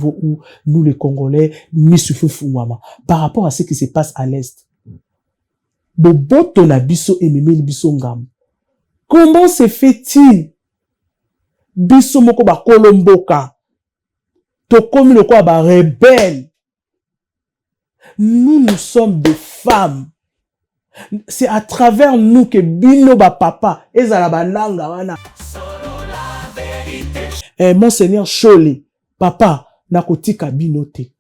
Où nous les Congolais, par rapport à ce qui se passe à l'Est. Boboto na biso et memeli biso ngam. Comment se fait-il? Biso moko ba kolomboka. Tokomi le quoi ba rebelle. Nous sommes des femmes. C'est à travers nous que bino ba papa ezala bananga wana. Monseigneur Chole, papa na kotika bino te.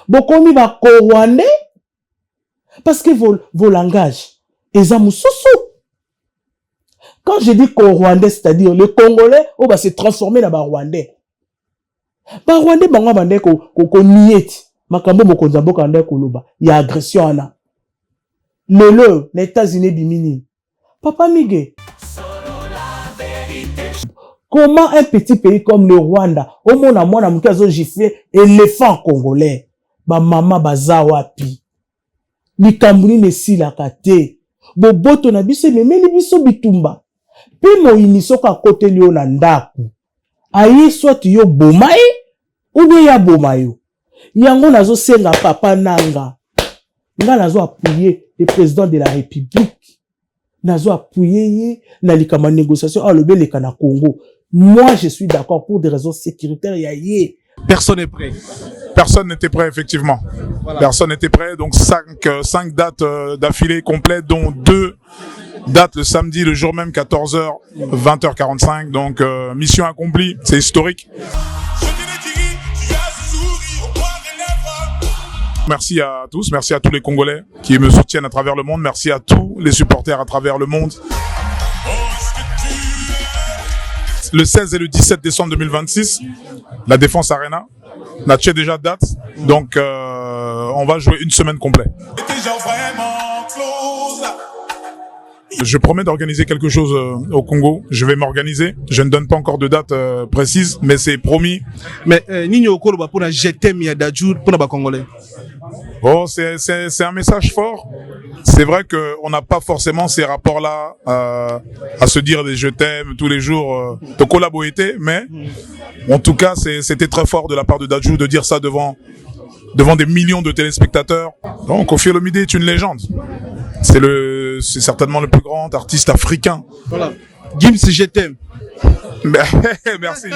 Bokomi ba ko-rwandais parce que vos langages eza mususu. Quand je dis co-rwandais, c'est-à-dire le Congolais on va se transformer na ba rwandais. Ba rwandais bangwa bande ko nieti. Makambo mokonza mboka ndai koloba ya agression ana. Lelo les États-Unis bimini. Papa Miguel. Comment un petit pays comme le Rwanda, au monde à moi, na giflé éléphant congolais, ba mama baza wapi, ni kambuni ne si la kate, boboto na biso memeli biso bitumba, pe mo iniso ka kote liyo na ndaku, aye soit yo bomaye, ou bien ya bomayo, yango nazo senga papa nanga, nga nazo appuyer le président de la République, nazo appuyer na likama négociation, le beleka na Congo. Moi, je suis d'accord pour des raisons sécuritaires. Personne n'est prêt. Personne n'était prêt, effectivement. Voilà. Personne n'était prêt. Donc, 5 dates d'affilée complètes, dont 2 dates le samedi, le jour même, 14h, 20h45. Donc, mission accomplie. C'est historique. Merci à tous. Merci à tous les Congolais qui me soutiennent à travers le monde. Merci à tous les supporters à travers le monde. Le 16 et le 17 décembre 2026, la Défense Arena, n'a déjà date, donc on va jouer une semaine complète. Je promets d'organiser quelque chose au Congo, je vais m'organiser, je ne donne pas encore de date précise, mais c'est promis. Mais Nino Okolo pour la GTM Yadajou pour la Congolais. Bon, c'est un message fort. C'est vrai qu'on n'a pas forcément ces rapports-là à se dire des je t'aime tous les jours de collaborer, mais en tout cas, c'était très fort de la part de Dadju de dire ça devant des millions de téléspectateurs. Donc, Koffi Olomide est une légende. C'est certainement le plus grand artiste africain. Voilà. Gims, je t'aime. Merci.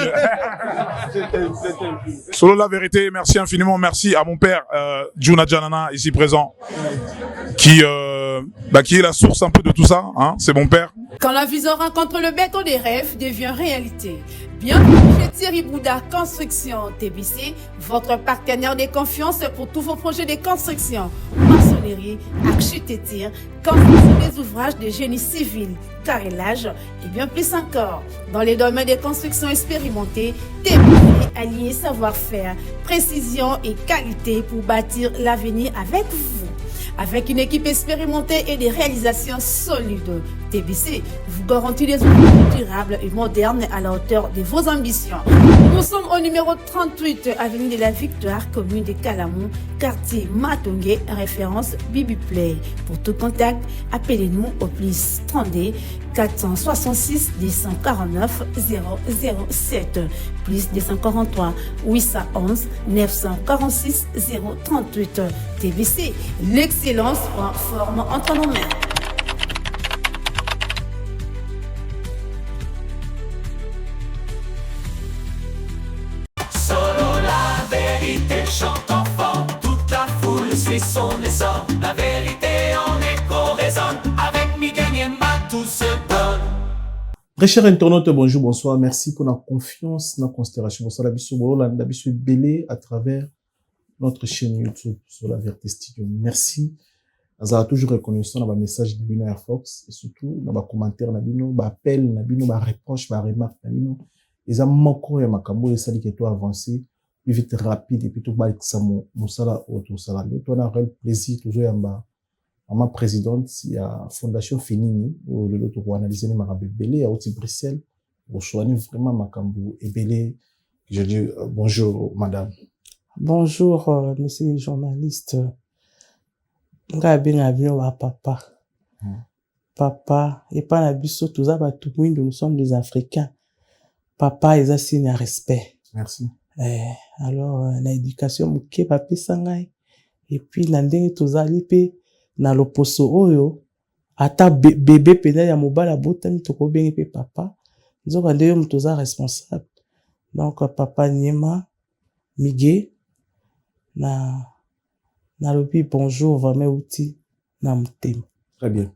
Solo la vérité, merci infiniment. Merci à mon père, Juna Janana, ici présent, qui est la source un peu de tout ça. Hein, c'est mon père. Quand la vision rencontre le béton des rêves devient réalité. Bienvenue chez Thierry Bouddha Construction TBC, votre partenaire de confiance pour tous vos projets de construction, maçonnerie, architecture, construction des ouvrages de génie civil, carrelage et bien plus encore. Dans les domaines des constructions expérimentées, TBC allié savoir-faire, précision et qualité pour bâtir l'avenir avec vous. Avec une équipe expérimentée et des réalisations solides, TBC vous garantit des outils durables et modernes à la hauteur de vos ambitions. Nous sommes au numéro 38, avenue de la Victoire, commune de Calamou, quartier Matongé, référence Bibi Play. Pour tout contact, appelez-nous au plus 32 466 249 007, plus 243 811 946 038. TBC, l'excellence en forme entre nos mains. Chante enfant, toute la foule suit son essor. La vérité en écho résonne. Avec Miguel Niemba, tout se donne. Très chers internautes, bonjour, bonsoir. Merci pour la confiance, la considération. Bonsoir, la biso, la biso belé à travers notre chaîne YouTube sur la Vérité Studio. Merci. Nous avons toujours reconnaissant dans le message de Bino Air Fox et surtout dans les commentaires, dans les appels, dans les reproches, dans les remarques, dans les les amants et makambo et sali qui toi avancé plus vite rapide et puis tout bas ça mon sala autour sala. Nous on a un plaisir toujours yamba ma présidente il y a fondation Finini où le autre pour analyser les marabé belé à Haute Bruxelles pour soigner vraiment makambo et belé. Je dis bonjour madame. Bonjour monsieur le journaliste. Papa. Papa, et pas la biso, tout ça, nous sommes des Africains. Papa, ils ont signé un respect. Merci. Alors na éducation moke bapesa ngai et puis na ndenge tozali pe na loposo oyo ata bébé pena ya mobala botami tokobengi pe papa nzoka nde yo moto oza responsable. Donc papa Niema Miguel na lobi bonjour vraiment uti na motema. Très bien.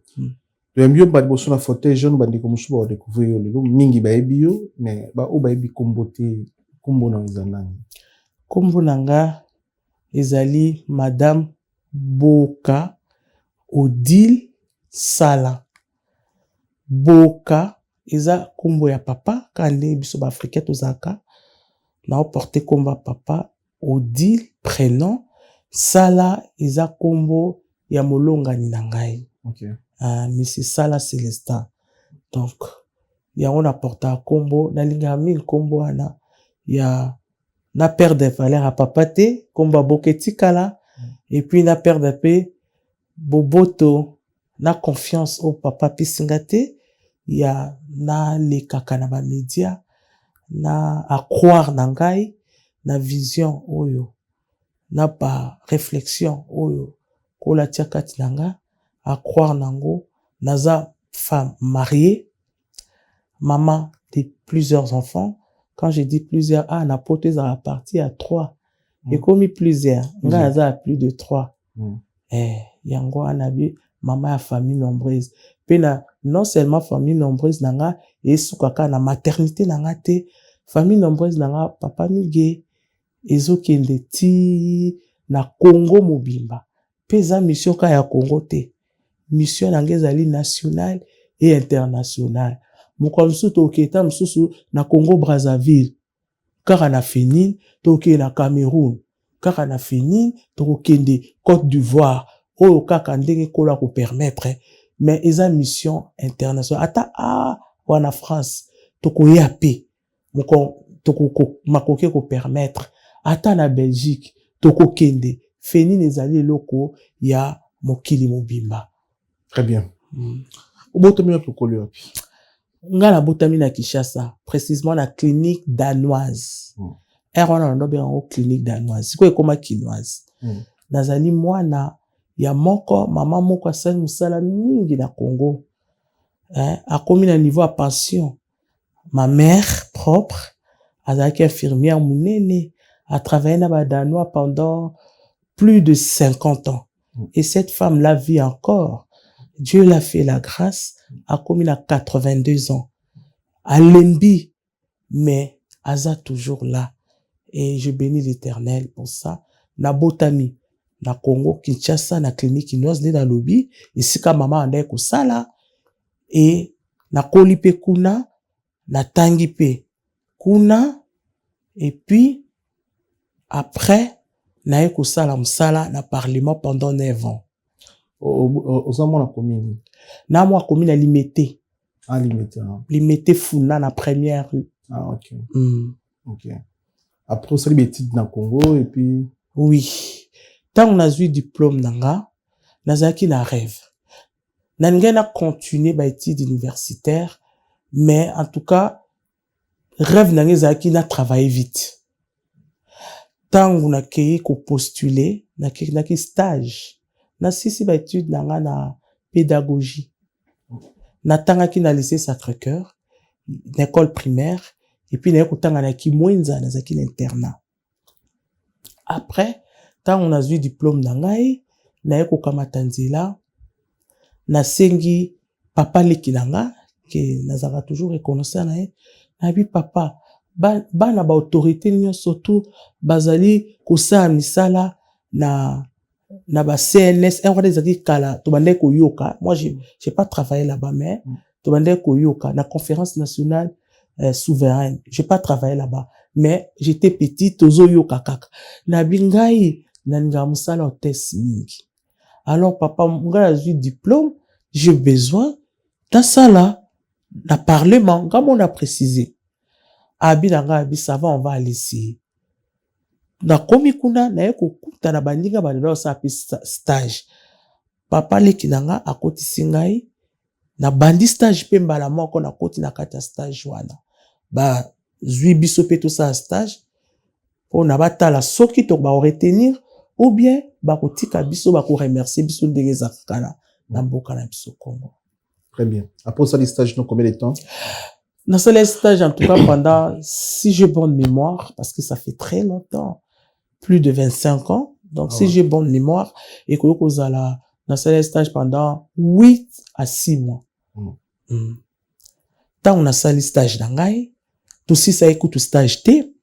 Tuyambio ba liboso na fauteuil jaune bandeko mosusu ba découvrir yo lelo mingi bayebi yo mais ba o bayebi kombo te kombo na ezanani. Kombo nanga ezali Madame Boka Odile Sala. Boka eza kombo ya papa kande biso ba africain tozaka na porter komba papa Odile prénom Sala eza kombo ya molongani na ngai. OK. Monsieur Sala Célestin. Donc yango na porta kombo na linga mingi kombo wana ya na perdre valeur à papa te komba boketi kala et puis na perdre pe boboto na confiance au papa pisingate ya na le kaka na ba média na à croire na ngai na vision oyo na ba réflexion oyo kola tiakati nanga à croire nango naza femme mariée maman de plusieurs enfants. Quand je dis plusieurs, na pote à partir à 3. Et comme plusieurs, naza à plus de 3. Yango anabi maman a famille nombreuse. Pena non seulement famille nombreuse nanga et sukaka na maternité nanga te famille nombreuse nanga papa Miguel ezokende ti na Congo mobimba. Pesa mission ka ya Congo te. Mission nanga ezali nationale et internationale. Mokomsu toketa msusu na Congo Brazzaville. Kaka na Fénine toke na Cameroun. Kaka na Fénine tokende Côte d'Ivoire. Oyo kaka ndenge kola ko permettre mais eza mission internationale. Ata wana France tokoya pe. Toko makoke ko permettre. Ata na Belgique tokokende. Fénine ezali loko ya mokili mobimba. Très bien. Obotomi tokoli wapi? Nga na botami na Kinshasa, précisément la clinique danoise. Wana na bien en clinique danoise. Siko ekoma kinoise. Nazali mwana ya moko mama moko asali musala mingi na Congo. Akomi na niveau à pension. Ma mère propre azalaki infirmière munene a travaillé na ba danois pendant plus de 50 ans. Et cette femme la vit encore. Dieu l'a fait la grâce. A commis à 82 ans. À Lembi, mais Aza toujours là. Et je bénis l'Éternel pour ça. Na Botami, na Congo, Kinshasa, na clinique kinoise, na lobby. Ici, ka maman ande ko sala. Et na Kolipe kuna, na Tangipe kuna. Et puis, après, na ko sala msala na parlement pendant 9 ans. Ozamo na commune. Na moi commune à Limité. Limité. Limité Funa na première rue. OK. OK. Après ça les études na Congo et puis oui. Tant on a eu diplôme nanga, nazaki na rêve. Nanga na continuer ba études universitaires mais en tout cas rêve nanga zaki na travailler vite. Tant on a créé ko postuler na ki stage. Na sisi ba étude nanga na pédagogie. Na tangaki na lycée Sacré-Cœur, l'école primaire, et puis na kutanga na ki mwenza na zaki l'internat. Après, tant on a eu diplôme nangai, na ko kamatanzila, na sengi papa lekinanga, que nazara toujours reconnaissant na bi papa, ba na ba autorité nyo surtout bazali kosa misala na ba CNS on des aki kala to bande ko yoka moi j'ai pas travaillé là-bas mais to bande ko yoka na conférence nationale souveraine j'ai pas travaillé là-bas mais j'étais petit tozo yoka kaka na bingai na nga musala test mingi alors papa nga a eu diplôme j'ai besoin dans ça là na parlement comme on a précisé abi ça va on va aller ici. Na komi kuna na eko kuta na bandinga balelo sa stage. Papa lekinanga akoti singai na bandi stage pe mbala moko na koti na kati ya stage wana. Ba zui biso pe to sa stage pour na batala soki to ba retenir ou bien ba kotika biso ba ko remercier biso ndenge zakana na mboka na biso Congo. Très bien. Après ça, les stages, dans combien de temps? Dans ce stage, en tout cas, pendant, si j'ai bonne mémoire, parce que ça fait très longtemps, plus de 25 ans. Donc, si j'ai bonne mémoire, et que vous allez dans ce stage pendant 8 à 6 mois. Tant on a ça, les stages d'angaï, tout si ça écoute le stage T,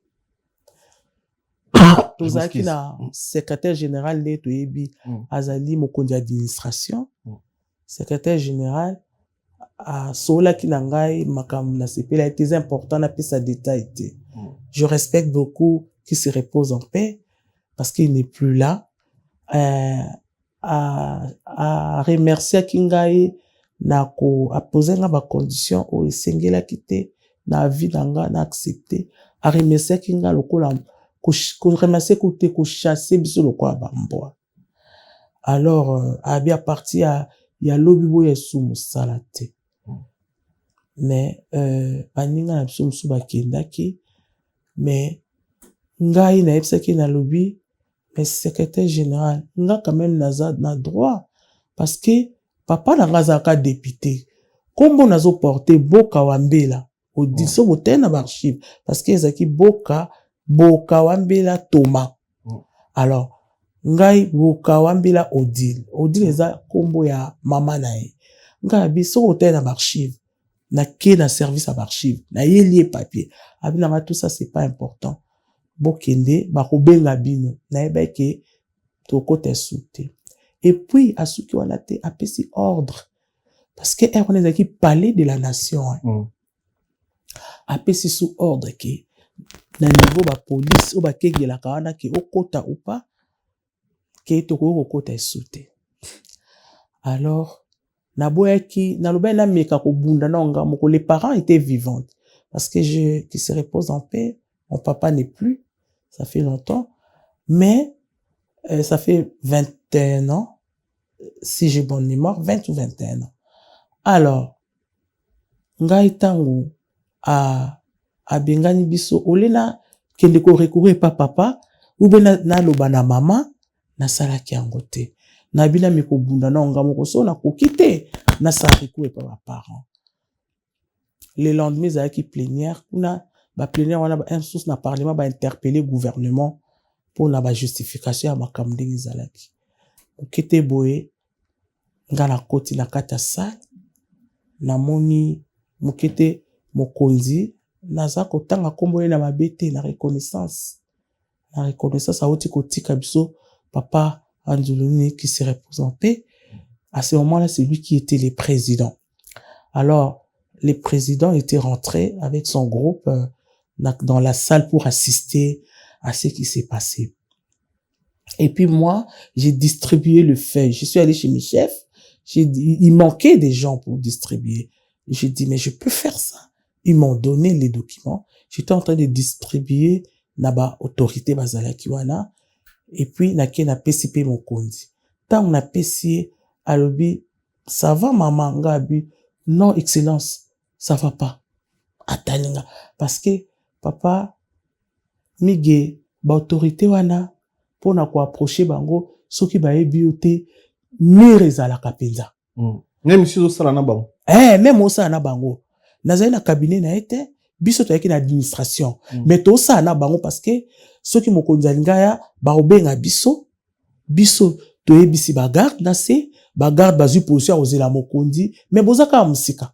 tout ça qui na secrétaire général de Toyebi, Azali Mokondi administration, secrétaire général, à Sola Kinangai, Makam na sepela était important, na pisa détail. Je respecte beaucoup qui se repose en paix, parce qu'il n'est plus là. À remercier Kingai, na ko, à poser na condition, ou esengela kite, na vie nanga, na accepter. À remercier Kinga, lokola, ko remercier koute, ko chasser biso lokola bamboa. Alors, à bien partir à, ya lobibo ya sumu salate. Mais baninga na biso musu bakendaki, mais ngai na yebisaki na lobi, mais secrétaire général nga quand même na droit parce que papa na nga azaka député kombo nazo porter Boka Wambela odiso botena archive parce que ezaki Boka Wambela Thomas. Alors ngai Boka Wambela Odile eza kombo ya mama na ye nga biso botena archive na ke na service à archive na yeli papier abina tout ça c'est pas important. Bokende bakobenga bino na ebeke to kote souté et puis asuki wana te apesi ordre parce que on est qui palais de la nation apesi sous ordre que na niveau ba police o ba kegela kawana ke okota ou pas ke to ko kota souté. Alors na boyaki na loba na meka ko bunda na nga moko les parents étaient vivants parce que qui se repose en paix, mon papa n'est plus. Ça fait longtemps, mais ça fait 21 ans, si j'ai bonne mémoire, 20 ou 21 ans. Alors, ngai tango a bengani biso olena kende ko recourir pa papa ou bien na loba na mama na sala ki angote na bina miko bunda na nga moko so na ko kite na sa recourir pa parents. Le lendemain za ki plénière kuna ba plénière wana ba un source na parlement ba interpeller gouvernement pour na ba justification ya makamde ngizalaki okete boye ngala koti na kata sa na moni mokete mokonzi naza kotanga kombo na mabete na reconnaissance a oti kotika biso papa Anzuluni qui se représentait à ce moment-là c'est lui qui était le président. Alors le président était rentré avec son groupe dans la salle pour assister à ce qui s'est passé. Et puis moi, j'ai distribué le feuille. Je suis allé chez mes chefs. J'ai dit, il manquait des gens pour distribuer. J'ai dit, mais je peux faire ça. Ils m'ont donné les documents. J'étais en train de distribuer naba autorité bazala kiwana. Et puis, na PCP mon kondi. Tant on a PCP, alobi, ça va maman, ngabi. Non, excellence, ça va pas. Ataninga. Parce que, papa, mige, ba autorité wana, pour na ko approcher bango, soki ba ebiote, mireza la kapenza. Même si au sala na bango. Même au sala na bango. Nazali na cabinet na ete, biso to yaki na administration. Mais to sala na bango parce que, soki mokonzi alingaya, ba obenga biso to yebisi ba garde na se, ba garde bazu position ozela mokonzi, mais bozaka musika.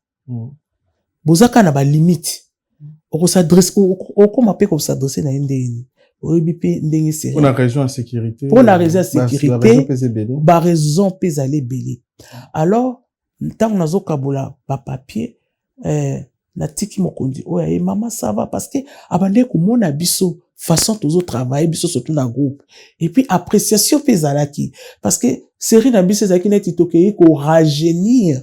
Bozaka na ba limite. Oko s'adresse, oko mape ko s'adresser na ndeni. Oyebipe ndenge seri. Pour la raison de sécurité. Pour la raison de sécurité. Ba raison pesale belé. Alors, tant on a zo kabola ba papier, na tiki mokondi. Oye, maman ça va parce que abande ko mona biso façon toujours travailler biso surtout dans groupe. Et puis appréciation pesala ki parce que série na biso zaki na titoke ko rajeunir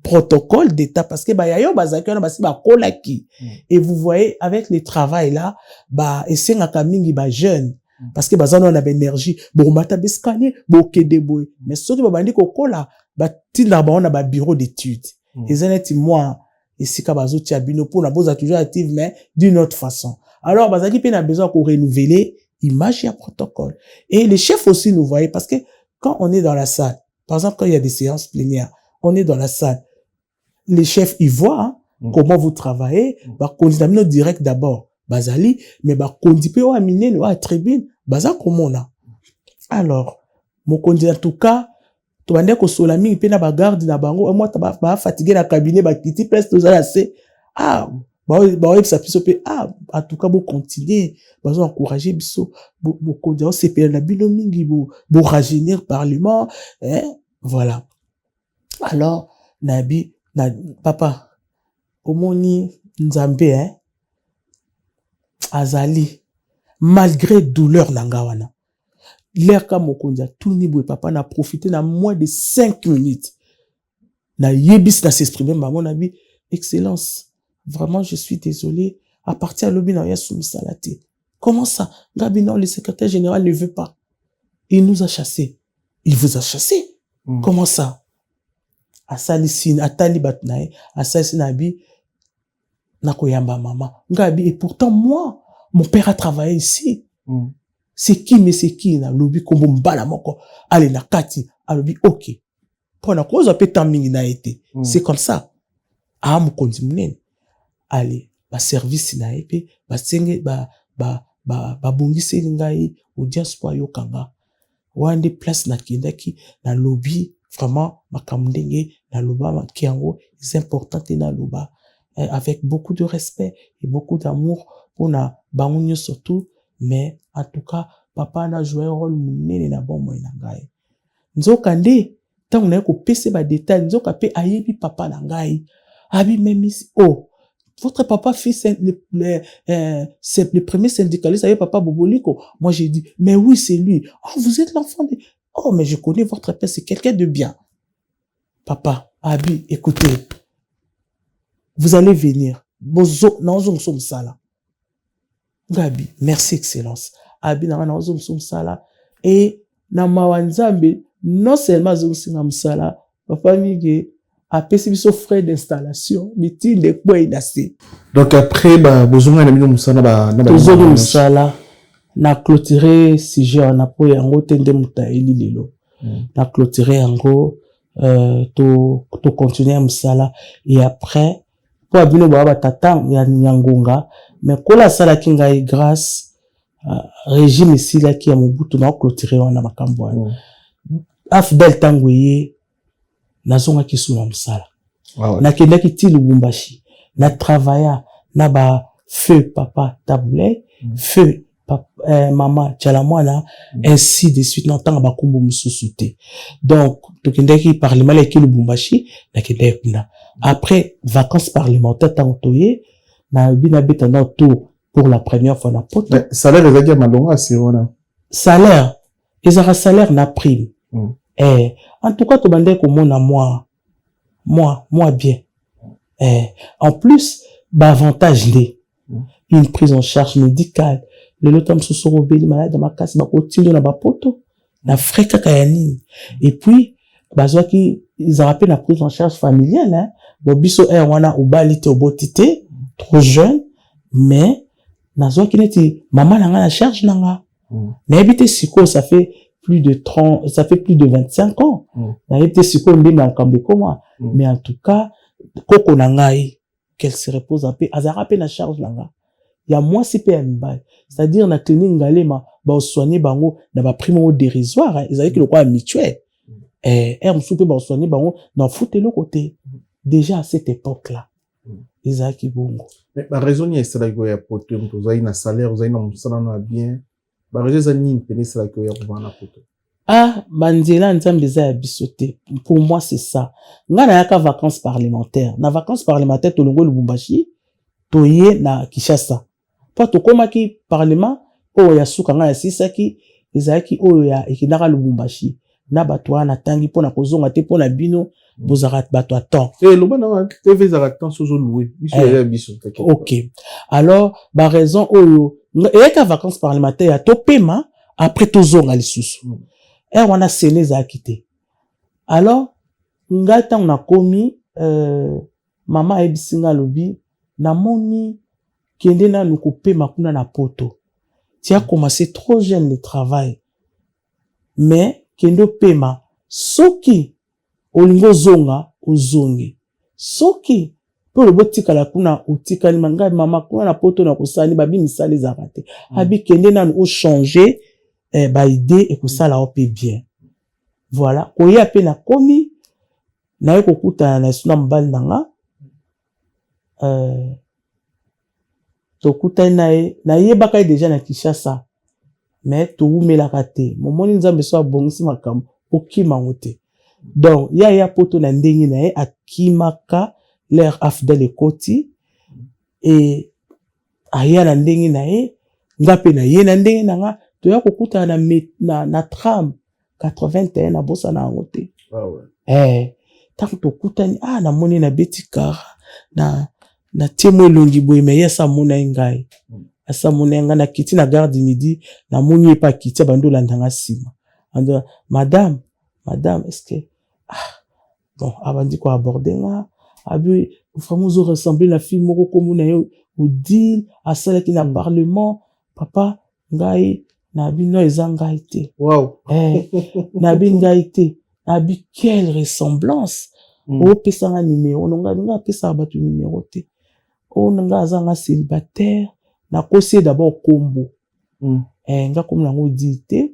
protocole d'état parce que ba yayo bazaki na basi ba kolaki et vous voyez avec le travail là ba esenga kamingi ba jeune parce que bazana na énergie bon mata beskane bo kedeboy mais soki ba bandi ko kola ba tinda ba on a ba bureau d'études ezaneti moi ici ka bazo tia bino pour na boza toujours active mais d'une autre façon. Alors, bazaki pe na besoin qu'on renouveler image et protocole. Et les chefs aussi nous voyaient parce que quand on est dans la salle, par exemple, quand il y a des séances plénières, on est dans la salle, les chefs, ils voient, hein, comment vous travaillez, bah, condamner direct d'abord, bazali, mais bah, condipe ou amine, ou à tribune, baza comment on a. Alors, mon candidat, en tout cas, tu vas dire que Solami, il peut na bagarde na bango, moi, tu vas fatiguer la cabinet, bah, quitter presque tout ça, assez. Ah, ça peut en tout cas, vous continuez, vous encourager, vous candidat, c'est payé la binomingi, vous rajeunir parlement, hein, voilà. Alors, Nabi, papa, omoni nzambe, hein, azali, malgré douleur nangawana. L'air comme mokondia, tout niveau papa n'a profité na moins de 5 minutes. Na yebis na s'exprimer, maman Nabi, excellence, vraiment je suis désolé, à partir de l'obi na yasum salate. Comment ça? Gabi non, le secrétaire général ne veut pas. Il nous a chassés. Il vous a chassés? Comment ça? Asali sin atali batnae asali nabi nakoyamba mama ngabi et pourtant moi mon père a travaillé ici. C'est qui na lobi kombo mbala moko allez na kati alobi OK pour na cause pe tamingi na été c'est comme ça a mu kondimunen allez ba service na epé ba senge ba bongisi ngai audience po yokanga wande place na kindaki na lobi vraiment makamdenge na loba kiango c'est important na loba avec beaucoup de respect et beaucoup d'amour pour na bangunyo surtout mais en tout cas papa na joué un rôle munene na bon moyen ngai nzoka nde tant na ko pese ba détail nzoka pe ayebi papa na ngai abi même oh votre papa fils c'est le premier syndicaliste avec papa Boboliko. Moi j'ai dit mais oui c'est lui. Oh vous êtes l'enfant de oh, mais je connais votre père, c'est quelqu'un de bien. Papa, Abi, écoutez, vous allez venir. Bozo, non, nous sommes ça là. Gabi, merci, excellence. Abi, nous sommes ça là. Et, na mawanzambe, non seulement nous sommes ça là, papa, mige, a pesi biso frais d'installation, miti de quoi il a fait. Donc après, bah, besoin de nous ça là, na clôturer sujet on a pour yango tende mutaeli lelo na clôturer yango to continuer msala et après pour abino ba tata ya nyangonga mais kola sala kinga grâce régime ici là qui a mobutu na clôturer wana makambo afdel tangoye nazonga kisuna msala na kenda kiti Lubumbashi na travailla na ba feu papa taboulet feu maman tchalamwana ainsi de suite n'entend ba kumbu mususute donc to kendeki parlement la ki Lubumbashi na kendekuna après vacances parlementaires tantoye na bina beta na tour pour la première fois na poto salaire ezaki malonga sirona salaire ezara salaire na prime en tout cas to bande ko mona moi bien en plus ba avantage une prise en charge médicale le lotam sosoro beli malade ma kasi ba kotindo na ba poto na frais kaka ya nini et puis bazwa ki ils rappellent la prise en charge familiale hein bo biso wana obali te obotité trop jeune mais nazwa ki neti maman na nga na charge na nga na ebité siko ça fait plus de 25 ans na ebité siko mbima nkambe koma mais en tout cas koko na ngai qu'elle se repose un peu azara pe na charge na nga ya moi si pe mbal c'est-à-dire na clinique ngalema ba soigner bango na ba primo dérisoire ils avaient que le quoi mutuel msupe ba soigner bango na fouter le côté déjà à cette époque là ils avaient qui bongo mais ba raison ya sala ko ya poto vous avez na salaire vous avez na musala na bien ba raison za nini pene sala ko ya kuvana poto banzela nzambe za ya bisote pour moi c'est ça ngana yaka vacances parlementaires na vacances parlementaires to longo Lubumbashi toye na Kinshasa po to komaki parlement o ya suka nga ya sisaki ezaki o ya ekinaka Lubumbashi na bato wana tangi pona kozonga te pona bino bozara bato à temps lobana TV za temps sozo louer biso ya biso OK alors ba raison oyo eka vacances parlementaires to pema après tozonga lisusu wana sene za quitté alors ngata on a commis maman ebisinga lobi na moni kende na nukupe makuna na poto. Tu as commencé trop jeune le travail. Mais, kendo pema, soki, olingo zonga, ozongi. Soki, pour le botika la kuna, otika ni manga, mama kuna na poto na kusani, babi misali zarate. Abi kende na nou changer, ba idée, et kusala ope bien. Voilà. Koye ape na komi, na yo kokuta na suna mbali nanga, tokuta na ye baka déjà na Kinshasa. Mais tout me la kate. Momoni nzambe so abongisi makambo okima ngote. Donc ya poto na ndengi na ye akimaka l'air afdel ekoti et aya na ndengi na ye ngape na ye na ndengi na nga to ya kokuta na tram 81 na bosa na ngote. Ah ouais. Tant to kutani na moni na betikara na temo longi boy me yesa mona ngai. Asa monenga na kiti na gare du midi na moni pa kiti bando landanga sima ando madame est-ce que bon abandi ko aborder nga abi vraiment zo ressembler la fille moko comme na yo au deal asala ki na parlement papa ngai na bino ezanga été wow na binga été abi quelle ressemblance o pesa nga numéro nga pesa ba tu numéro te o nga azanga célibataire na kosi d'abord kombo nga comme nango dite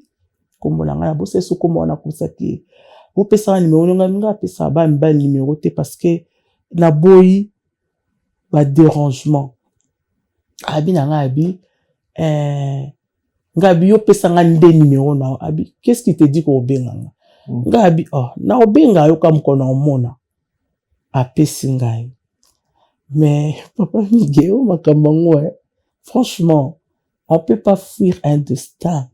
kombo na nga na bosse so kombo na kosaki o pesa numéro nga pesa ba numéro te parce que na boyi ba dérangement abi na nga abi nga bi yo pesa nga nde numéro na abi qu'est-ce qui te dit ko benga nga abi na obenga yo kam ko na omona apesi ngai mais papa Miguel makamango franchement, on peut pas fuir un destin.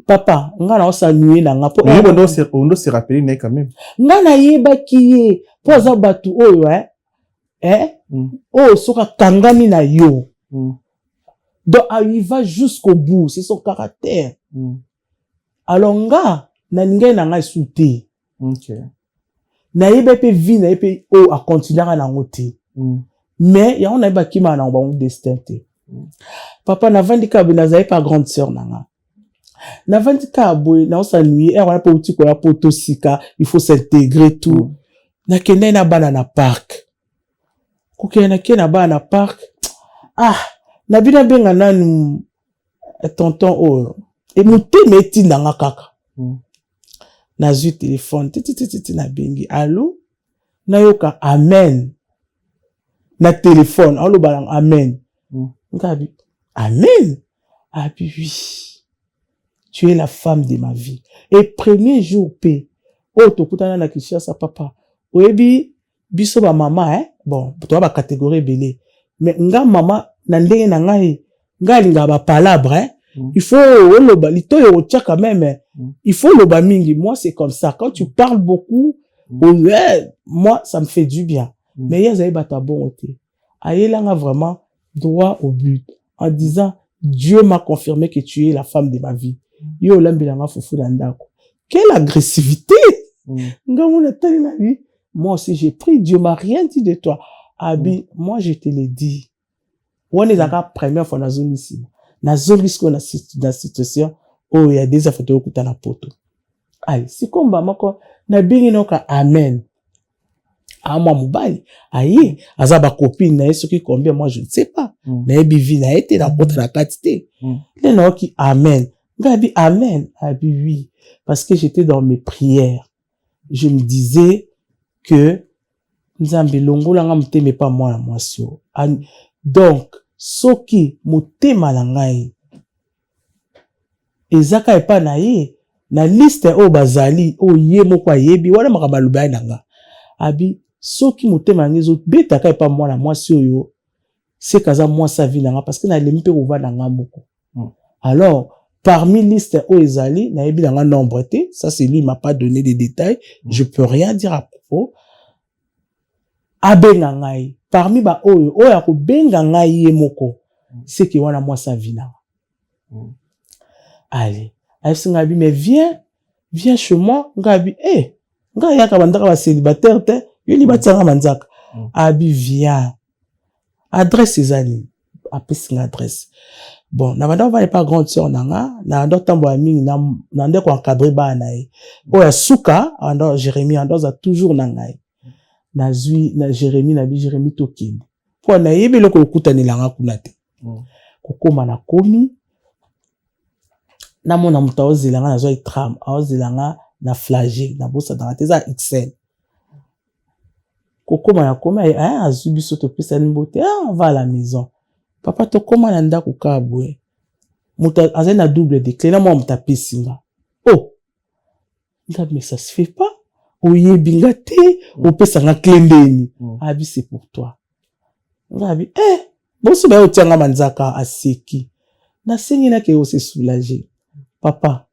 Papa, nga na osa nuye na nga po. On doit se rappeler né quand même. Nga na yeba kiye po za batu oyo soka kangani na yo. Donc il va jusqu'au bout, c'est son caractère. Alors nga na ninga na nga souté. OK. Na yeba pe vie na yeba a continuer na ngote. Mais ya on a ba kima na ba destin te. Papa na vandika na zaye pas grande sœur nanga. Na vandika boy na osa nuit on a pas outi ko ya poto sika, il faut s'intégrer tout. Na kende na bana na parc. Ko kende na bana na parc. Na bina benga nanu tonton et muté meti nanga kaka. Na zu téléphone titi na bengi allô na yoka amen. Na téléphone, on le balang amen. Ngabi, amen. Abi oui. Tu es la femme de ma vie. Et premier jour P. Tokutana na Kinshasa papa. Oyebi biso ba mama bon, toi ba catégorie belé. Mais nga mama na ndenge na ngai, nga linga ba palabre il faut le ba lito yo tia quand même. Il faut le ba mingi. Moi c'est comme ça. Quand tu parles beaucoup, moi ça me fait du bien. Mais il y a bata bonté. Ayelanga vraiment droit au but en disant Dieu m'a confirmé que tu es la femme de ma vie. Yo lambilanga fufu ndako. Quelle agressivité! Moi aussi j'ai pris, Dieu m'a rien dit de toi. Abi, moi je te l'ai dit. On est la première fois dans zone ici. Na zone risque na situation où il y a des affaires de kuta na poto. Allez, si komba mako na bingi noka amen. Moi mobali aye azaba copine na yeso ki combien moi je ne sais pas na bivi na été na porte la quantité le no ki amen ngabi amen abi oui parce que j'étais dans mes prières je me disais que nzambe longola nga muteme pas moi na mwasio donc soki mutema na ngai ezaka epa na ye na liste o bazali o ye moko ayebi wana makabaloba na nga abi soki motema ngezo beta kai pa mwana mwasi oyo c'est kaza moi sa vie nanga parce que na lempe ova nanga moko alors parmi liste o ezali na yebi nanga nombre te ça c'est lui il m'a pas donné des détails je peux rien dire à propos abenga ngai parmi ba oyo ko benga ngai ye moko c'est que wana moi sa vie nanga allez singa bi mais viens chez moi ngabi nga yaka bandaka ba célibataire te yo li batanga manzaka abi viens adresse ezali apesi adresse bon na banda va pas grande sœur nanga na ndo tambo ya mingi na ndeko encadrer bana ye oya suka ando Jérémie ando za toujours nangai na zui na Jérémie na bi Jérémie tokindi po na yebi loko okutanelanga kuna te kokoma na komi na mona muta ozilanga na zo itram ozilanga na flagé na bosa dans teza XL kokoma na komi azui biso to pesa nimbote on va à la maison papa to koma na ndako kabwe muta azana double de clé na moi muta pesinga oh nga mais ça se fait pas oyebi nga te opesa nga clé ndeni abi c'est pour toi nga bi boso ba otianga manzaka aseki na sengi na ke o se soulager papa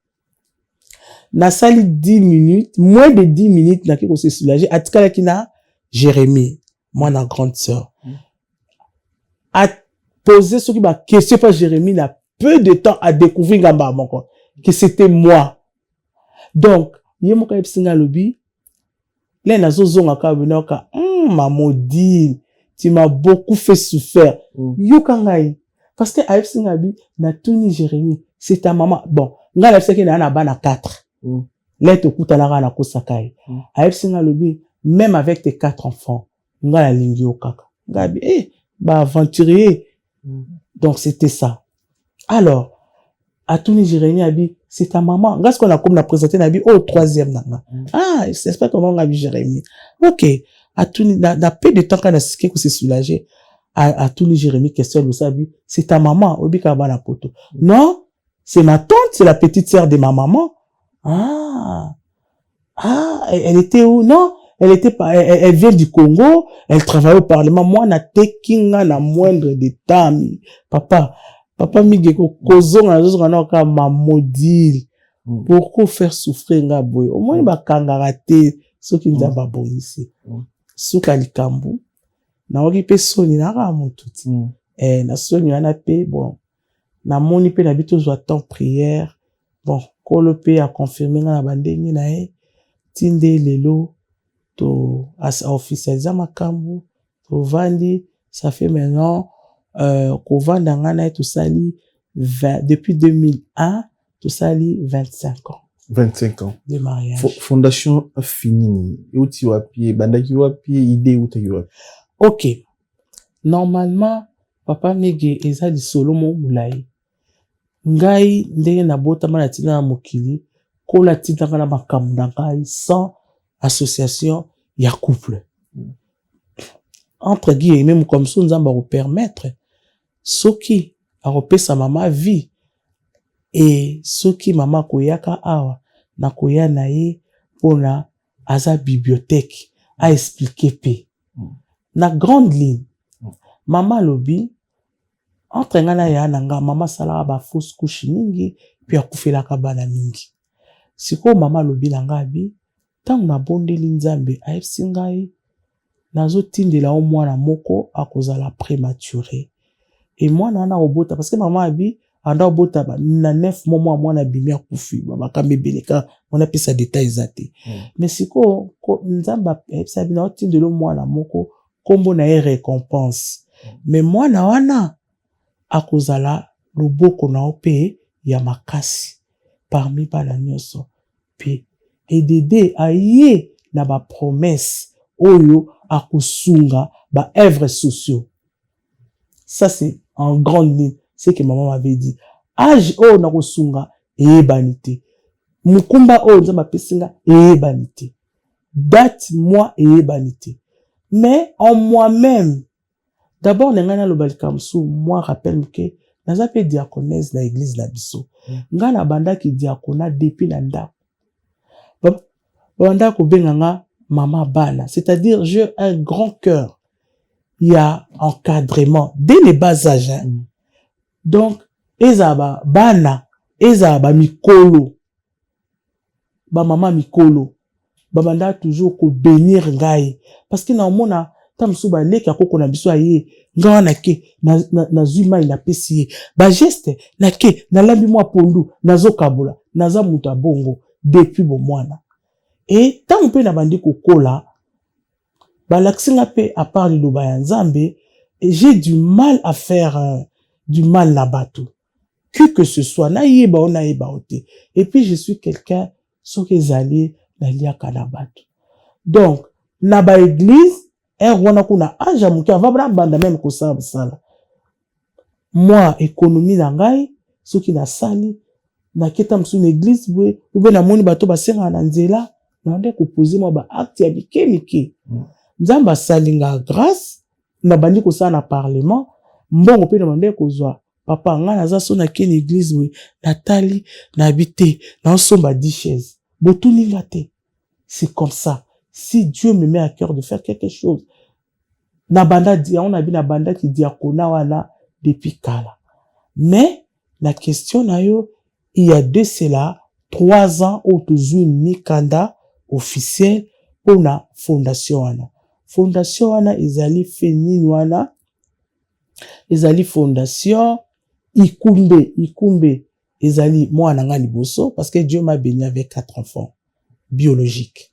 na sali 10 minutes moins de 10 minutes na ke o se soulager atikala kina Jérémie moi na grande sœur a poser ce qui m'a question par Jérémie n'a peu de temps à découvrir ngamba moko que c'était moi donc yemoka epsinga lobi là nazo zonga ka binoka ma maudit tu m'as beaucoup fait souffrir yoka ngai parce que epsinga bi na tuni Jérémie c'est ta maman bon ngala epseke na bana 4 là te kuta na kosakai epsinga lobi même avec tes 4 enfants ngala lingi okaka ngabi ba aventurier. Donc c'était ça. Alors à Tuni Jérémie abi c'est ta maman. Grâce qu'on a comme la présenté nabi au 3e nanga. C'est pas comment nabi Jérémie. OK. À Tuni na peu de temps qu'on a skié que c'est soulagé. À Tuni Jérémie question le sabi c'est ta maman obi ka bana poto. Non, c'est ma tante, c'est la petite sœur de ma maman. Elle était où? Non. Elle vient du Congo, elle travaille au Parlement. Moi, na tekinga na moindre de temps. Papa migeko kozo na zozo na ka ma maudit. Pourquoi faire souffrir nga boy? Au moins ba kangaraté ce qui nous a pas bon ici. Suka likambu. Na oki pe soni na ka motuti. Na soni na pe bon. Na moni pe na bito zo temps prière. Bon, kolo pe a confirmer na bandengi na e. Tinde lelo to officialiser makambu to vandi ça fait maintenant ko vanda ngana to sali depuis 2001 to sali 25 ans de mariage. Fondation fini uti wapi bandaki wapi idée uti wapi. OK, normalement papa mege eza di solo mo mulai ngai ndenge na bota mana tina mokili ko la tina kana makambu ngai sans association ya couple entre guillemets même comme ça nous va permettre soki a repesa mama vie et soki mama koyaka awa na koya na ye pona aza bibliothèque a expliquer pe na grande ligne mama lobi entre ngana ya nanga mama sala ba fausse couche mingi puis akufela ka bana mingi siko mama lobi nanga bi tant na bondeli nzambe ayebisi ngai nazotindela mwana moko akozala prématuré et mwana na obota parce que maman abi anda obota na 9 mois mwana bimi akufi bakame beleka on appelle ça détail ezate mais siko nzambe ayebisi abi na otindela mwana moko kombo na récompense mais mwana wana akozala loboko na ope ya makasi parmi bana nyonso pe et d'aider aye na ba promesse oyo akusunga ba œuvres sociaux. Ça c'est en grande ligne ce que maman m'avait dit. Âge o na kusunga ebanité. Mukumba o nzamba pesinga ebanité. Date moi ebanité. Mais en moi-même d'abord ngana lo balkamsu moi rappelle que naza pe diaconesse na église la biso. Ngana banda ki diaconat depuis na ndako. Banda ko benganga mama bana, c'est-à-dire j'ai un grand cœur. Il y a encadrement dès les bas âges. Donc ezaba bana, ezaba mikolo. Ba mama mikolo. Ba banda toujours ko bénir ngai parce que na mona tamsu ba leka koko na biso aye ngana ke na zuma ina pesi ba geste na ke na lambi mwa pondu nazo kabula naza muta bongo depuis bo mwana. Et tant pe na bandi kokola ba laksinga pe à part liloba ya nzambe j'ai du mal à faire du mal là-bas tout. Que ce soit, naïba ou naïba oté. Et puis, je suis quelqu'un, so que zali, nalia kanabatu. Donc, naba église, wana kuna aja muke, avabra banda même kosa sala. Moi, économie nangai, so ki na sali, na keta msu une église, ou bien na moni bato basenga na nzela, na ande kupozi moi ba acte ya mike. Nzamba salinga grâce, na bandi kosa na parlement, mbongo pe na mande kozwa. Papa, nga naza so na ken église we, natali, na habité, na osomba 10 chaises. Botuni ngate. C'est comme ça. Si Dieu me met à cœur de faire quelque chose, na banda dia, on a vu na banda qui diakona wana depuis kala. Mais, la question na yo, il y a de cela, 3 ans, au toujours mikanda officiel pour na fondation wana. Fondation wana, ezali fénine wana, ezali fondation, Ikumbe, ezali moi nanga liboso, parce que Dieu m'a béni avec 4 enfants biologiques.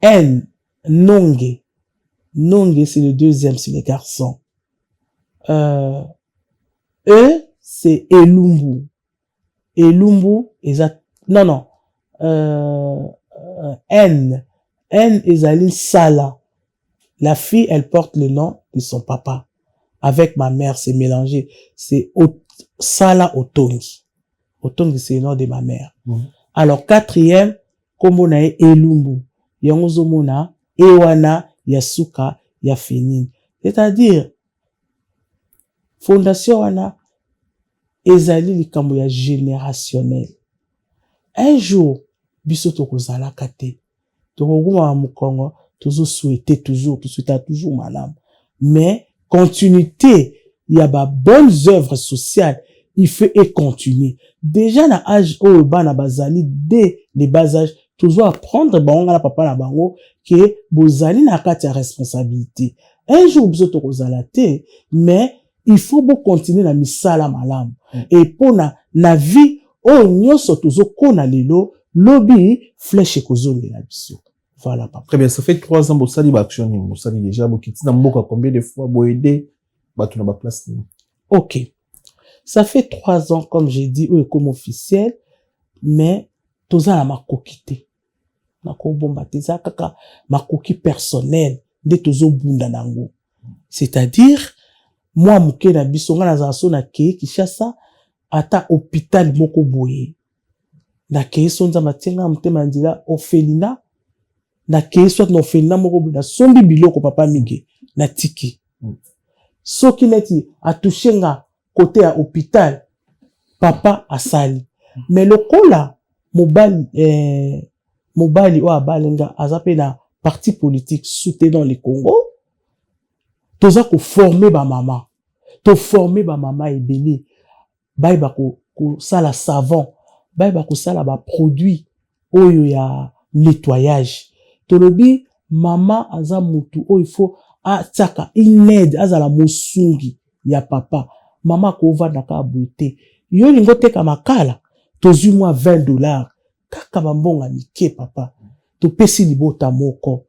Nonge, c'est le 2e, c'est les garçons. C'est Elumbu, N ezali Sala. La fille, elle porte le nom de son papa. Avec ma mère, c'est mélangé. C'est Sala Otongi. Otongi, c'est le nom de ma mère. Alors, 4e, kombo na Elumbu. Yangozo mona, Ewana, Yasuka, Yafenine. C'est-à-dire, fondation wana, ezali likambo ya générationnel. Un jour, biso tokozala kate. Tokoguma mukongo, toujours souhaiter toujours madame. Mais, continuité, il y a bonnes œuvres sociales, il faut et continuer. Déjà, na âge au bana bazali, dès les bas âges, toujours apprendre, la papa na bango, que bozali na kati ya responsabilité. Un jour, vous êtes mais il faut beaucoup continuer la misala malam. Et pour na vie, nyoso tozo kona lelo, lobby, flèche kozongi la biso. Voilà, papa. Très bien, ça fait 3 ans, Bossali va actionner, Bossali déjà, Bokiti, dans Mboka, combien de fois, bo aider, tu n'as pas place. Ok. Ça fait 3 ans, comme j'ai dit, comme officiel, mais, toza la makokite. Nako bomba, teza kaka, makoki personnel, de tozo bunda nango. C'est-à-dire, moi, mouke na bisonga na zaso na keye, kishasa, ata hôpital moko boye. Na keye sonza matenga, mtema ndila, Ophelina, na keye soit na Ophelina moko boye, na sombi biloko papa mige, na tiki. Soki neti, atouchenga, côté à hôpital, papa asali. Mais le kola, mobali ou abalenga, azape na parti politique soutenant le Congo, toza ko former ba maman. To former ba maman ebele. Bai ba ko sala savon, bai ba ko sala ba produit oyo ya nettoyage. Tolobi maman aza mutu o il faut ataka une aide azala mosungi ya papa. Maman ko vanda ka buite. Yo lingo teka makala, tozu moi $20. Kaka bambonga mike papa. To pesi libota moko.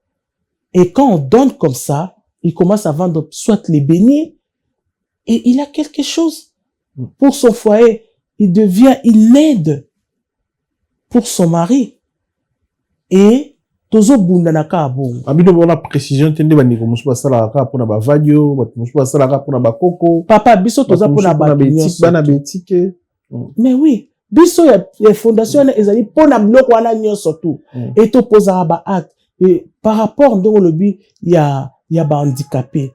Et quand on donne comme ça, il commence à vendre soit les beignets, et il a quelque chose pour son foyer. Il devient une aide pour son mari. Et tozo bunda na ka bon. Abino bona précision tende bandiko musu basala ka pona ba vadio, musu basala ka pona ba koko. Papa biso toza pona ba bétique, bana bétique. Mais oui, biso ya fondation ezali pona bloko wana nyonso tout. Et to posa ba acte. Et par rapport ndongo lobi ya ba handicapé.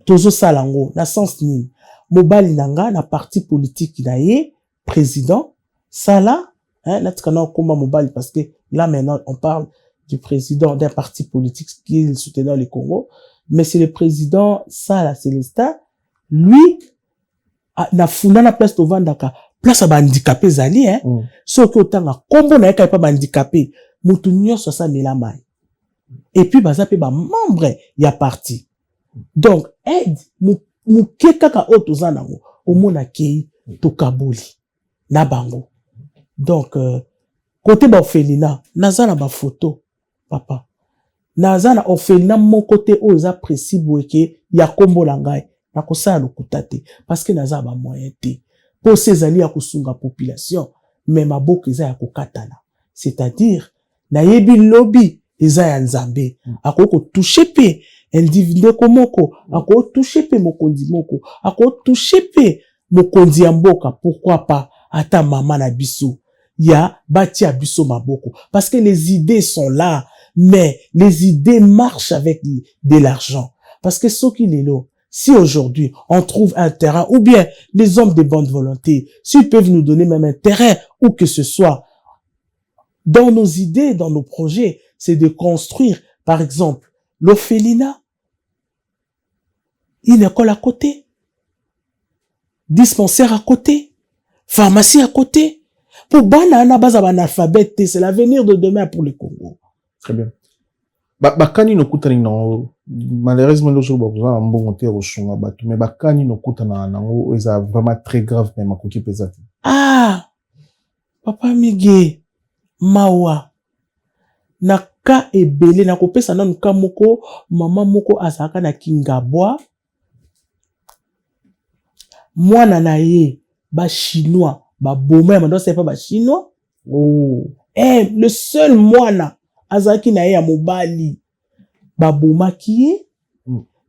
Tozo salango na sens ni. Mobali nanga na parti politique na ye, président sala, natikana komba mobali parce que là maintenant on parle du président d'un parti politique qui est soutenant le Congo, mais c'est le président Sala Célestin, lui na funda na place to vandaka place ba handicapé zali so ki otanga kombo na yeka pa ba handicapé mutu nyonso sa mela mai et puis baza pe ba membre ya parti. Donc aide muke kaka o tozana ngo omona kei to kaboli na bango. Donc côté ba Ophelina nazana ba photo papa naza na orphelinat moko te oyo eza précis boye ke ya kombo na ngai nakosala lokuta te parce que naza ba moyen te po se ezali ya kosunga population mais maboko eza ya kokatana, c'est-à-dire nayebi lobi eza ya nzambe akoko toucher pe individu komoko akoko toucher pe mokonzi moko akoko toucher pe mokonzi ya mboka, pourquoi pas ata mama na biso ya bati abiso maboko parce que les idées sont là mais les idées marchent avec de l'argent parce que ce qu'il est là, si aujourd'hui on trouve un terrain ou bien les hommes de bonne volonté s'ils peuvent nous donner même un terrain ou que ce soit dans nos idées, dans nos projets, c'est de construire par exemple l'orphelinat, une école à côté, dispensaire à côté, pharmacie à côté. Pour Banana base analphabète, c'est l'avenir de demain pour le Congo. Très bien. Bakani no kutani na malheureusement le jour où on bon monter au chunga batu mais bakani no kutana na ngo est vraiment très grave même à côté pesate. Ah, papa Miguel mawa na ka ebele na kopesa na nuka moko mama moko azaka na Kingabwa mwana na ye ba chinois ba boma mando c'est pas ba chinois oh le seul mwana azaki na ye ya mobali ba boma ki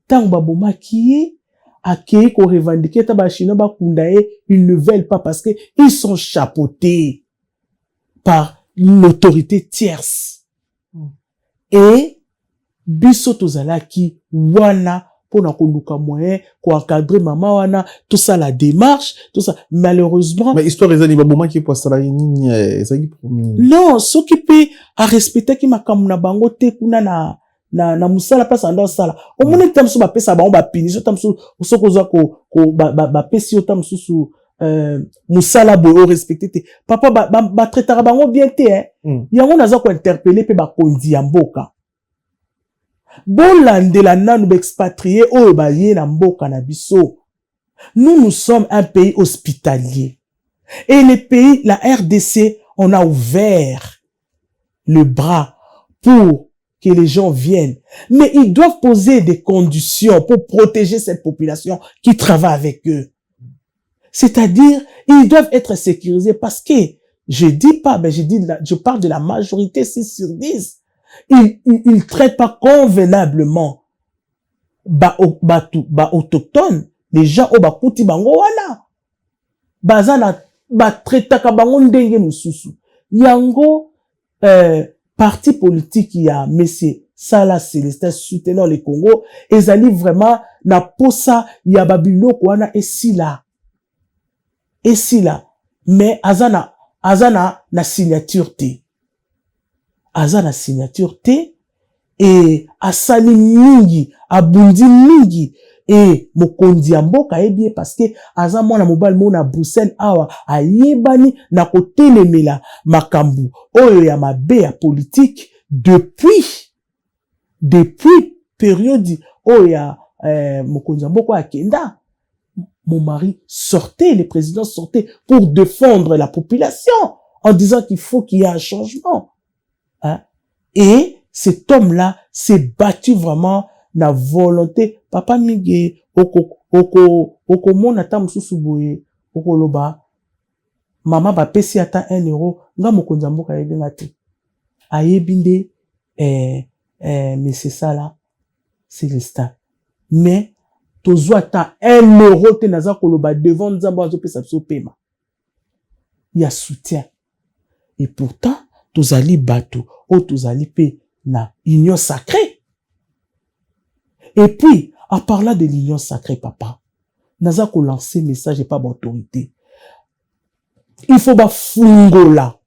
tant ba boma ki akei ko revendiquer ta ba chinois ba kunda ye, ils ne veulent pas parce que ils sont chapeautés par l'autorité tierce et biso tozalaki wana pona koluka moyen ko encadrer mama wana tout ça la démarche tout ça malheureusement mais histoire ezali baboma ki pour sala nini ezali non s'occuper à respecter ki makamu na bango te kuna na musala place ando sala o moni tamso ba pesa bango ba punition tamso sokoza ko ba pesi tamso su musala boyo respecter te papa ba traitera bango bien te yango naza ko interpeller pe ba kondi ya mboka bolandela nanu expatrié oyo baye na mboka na biso. Nous sommes un pays hospitalier et les pays, la RDC, on a ouvert le bras pour que les gens viennent, mais ils doivent poser des conditions pour protéger cette population qui travaille avec eux. C'est-à-dire, ils doivent être sécurisés parce que, je dis pas, mais je parle de la majorité 6 sur 10. Ils traitent pas convenablement autochtones, les gens au bakuti bango wana. Bazana traitaka bango ndenge mususu. Yango parti politique ya Monsieur Sala Célestin soutenant le Congo, ezali vraiment na posa ya babiloko wana esila. Mais azana na signature te. Azana signature te et asali mingi, abundi mingi et mokondi ya mboka ebie parce que aza mwana mobali mona Bruxelles awa ayebani na kotelemela makambu oyo ya mabe ya politique depuis période oyo ya mokondi ya mboka akenda. Mon mari sortait, le président sortait pour défendre la population en disant qu'il faut qu'il y ait un changement. Hein? Et cet homme-là s'est battu vraiment na volonté. Papa Miguel, oko mona ta mususu boye, oko loba, mama ba pesi ata 1 euro, nga mokonzi mboka yebenga te. Ayebinde, mais c'est ça là, c'est Célestin. Mais, tozwa ta 1 euro te naza koloba devant nzambo azo pesa biso pema. Il y a soutien. Et pourtant, tozali bato, o tozali pe na union sacrée. Et puis, en parlant de l'union sacrée, papa, naza ko lancer message et pas d'autorité. Il faut ba fungola.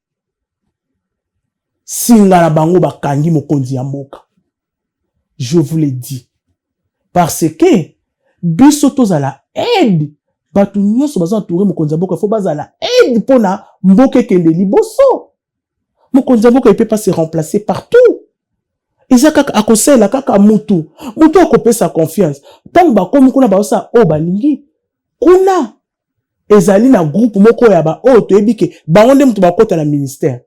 Singa la bango ba kangi mokonzi ya mboka. Je vous l'ai dit. Parce que, biso tozala aide. Batu nyonso baza entouré mokonzi ya mboka, faut bazala aide pona mboka kende liboso. Mokonzi ya mboka il peut pas se remplacer partout. Eza kaka akosela kaka mutu akopesa confiance. Tango bakomi kuna baosa o balingi kuna ezali na groupe moko ya ba o toyebi ke bango nde mutu bakota na ministère.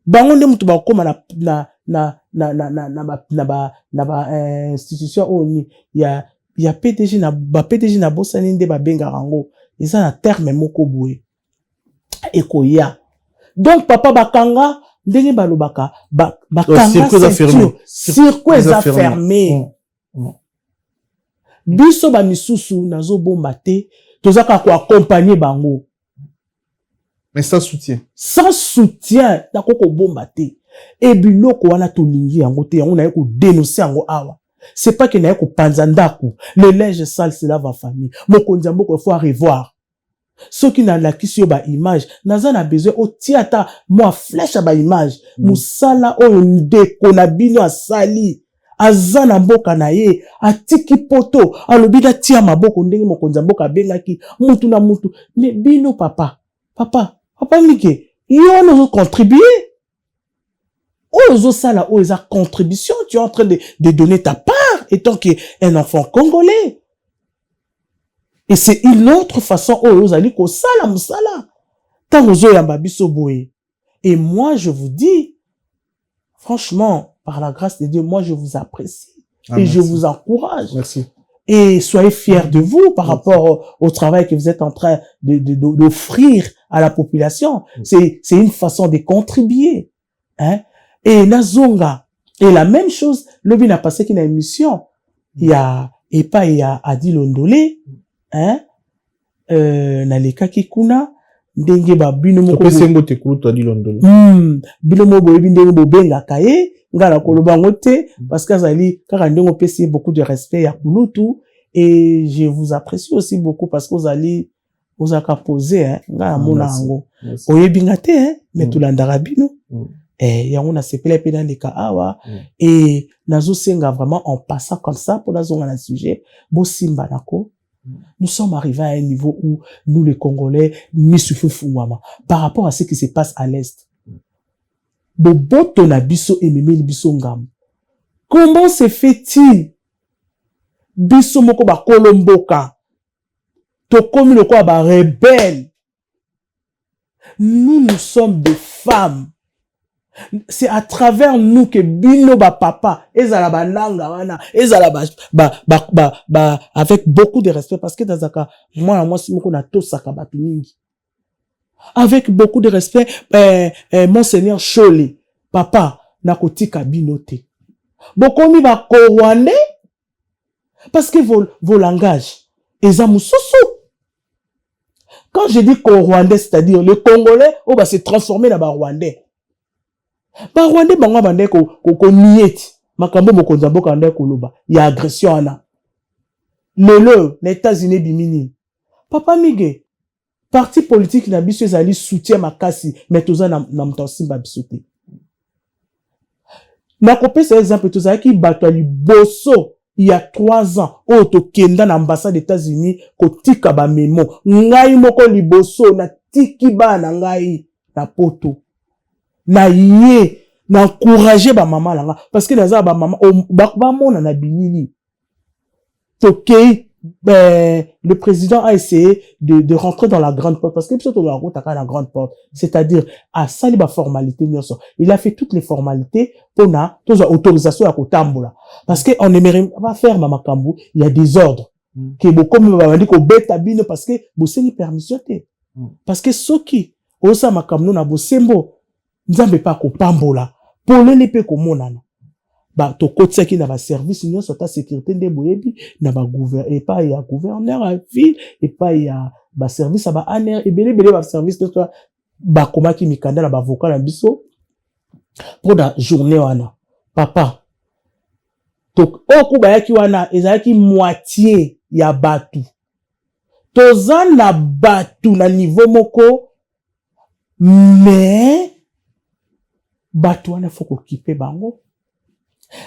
Bango nde mutu bakoma na institution oni ya PDG na PDG na bosani nde ba benga rango eza na terme moko boye ekoya donc papa bakanga ndenge balobaka bakanga circuit eza fermé biso ba misusu nazo bomba te tozaka ko accompagner bango mais sans soutien na koko bomba te et biloko wana tolingi yango te yango na ko dénoncer yango awa c'est pas que na ko panza ndako le linge sale c'est la famille mokonzi mboko faut revoir ceux qui na la kisio ba image naza na besoin o tiata moi flèche ba image musala oyo ndeko na bino asali azana mboka na ye atiki poto alobi da tia maboko ndenge mokonzi mboka bengaki mutu na mutu mais bino papa mike yo no contribuer ozo sala o eza contribution tu es en train de donner ta part étant que un enfant congolais et c'est une autre façon ozo ali ko sala musala tant ozo yamba biso boye et moi je vous dis franchement par la grâce de Dieu moi je vous apprécie et je vous encourage. Merci. Et soyez fiers de vous par rapport au travail que vous êtes en train d'offrir à la population. C'est une façon de contribuer. Hein? Et Nazonga, et la même chose, le bin a passé qu'il y a une émission, il y a Adi Londolé, hein? Naleka Kikuna, ndenge ba bino moko. Topesengo te kuto Adi Londolé. Bino mo boye ndenge bo benga kaye. Ngala koloba ngote parce que zali kaka ndenge opesi beaucoup de respect ya kulutu et je vous apprécie aussi beaucoup parce que vous avez posé hein ngala mona ngo oyebinga te hein mais tulandaka bino yango na sepela pe na leka awa et nazo senga vraiment en passant comme ça pour nazonga na sujet bo simba nako nous sommes arrivés à un niveau où nous les Congolais misufu fungwama par rapport à ce qui se passe à l'est. Boboto na biso ememeli biso ngam. Comment se fait-il biso moko ba kolomboka to komi le quoi ba rebelle? Nous sommes des femmes. C'est à travers nous que bino ba papa ezala ba nanga wana ezala ba avec beaucoup de respect parce que dazaka moi si moko na tosaka batu mingi. Avec beaucoup de respect, Monseigneur Chole, papa, nakotika binote. Bokomi ba Rwandais, parce que vos langages, ezamususu. Quand je dis Rwandais, c'est-à-dire le Congolais, va se transformer dans Rwandais. Rwandais, banga bande ko nieti. Makambo mokonza mboka ande koloba. Ya agression ana. Lelo, les États-Unis bimini. Papa Mige. Parti politique na biso ezali soutien makasi mais toza na mtansimba biso te. Na kopesa exemple toza ki bato liboso il y a 3 ans o to kenda na ambassade des États-Unis ko tika ba memo ngai moko liboso na tiki ba na ngai na poto na ye na encourager ba mama langa parce que naza ba mama ba mona na binini to kei. Le président a essayé de rentrer dans la grande porte parce que plutôt la route à la grande porte, c'est-à-dire à saliba formalité il a fait toutes les formalités pour na toute autorisation à Kotambola parce que on aimerait pas faire mamakambu il y a des ordres que beaucoup me dit ko beta bino parce que boseli permission te parce que soki osa makamno na bosembo nzambe pa ko pambola pour le pe ko monana ba to kotsaki na ba service nyonso ta sécurité nde boyebi na ba gouverneur et pas ya gouverneur à ville et pas ya ba service ba aner et belé ba service de toi ba komaki mikanda na ba avocat na biso pour la journée wana papa to okuba yaki wana ezalaki moitié ya batu tozana batu na niveau moko mais batu wana faut occuper bango.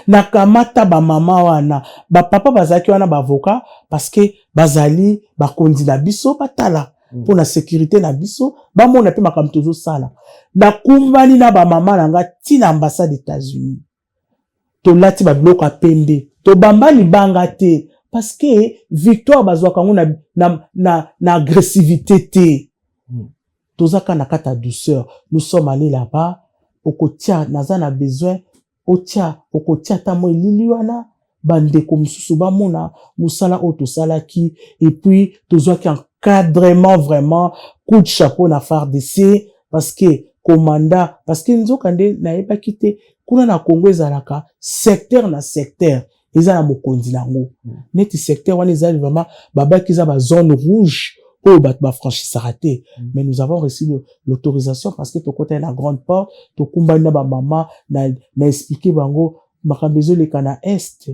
Nakamata ba mama wana ba papa bazaki wana ba avocat parce que bazali ba kondi na biso batala pour la sécurité na biso ba mona pe makam tozo sala na kumbani na ba mama nanga tina ambassade des États-Unis to lati ba bloka pembe to bamba libanga te parce que victoire bazwa kango na agressivité te tozaka na kata douceur nous sommes allés là-bas au kotia naza na besoin otia okotia tamo elili wana bandeko mususu bamona musala otosalaki et puis tozwaki encadrement vraiment coup de chapeau na FARDC parce que commanda parce que nzokande nayebaki te kuna na Congo ezalaka secteur na secteur eza na mokonzi nango neti secteur wana ezali vraiment babaki za ba zone rouge oh ba franchisaka te mais nous avons reçu l'autorisation parce que tokota na grande porte tokumbani na ba mama na expliquer bango makambezo le kana est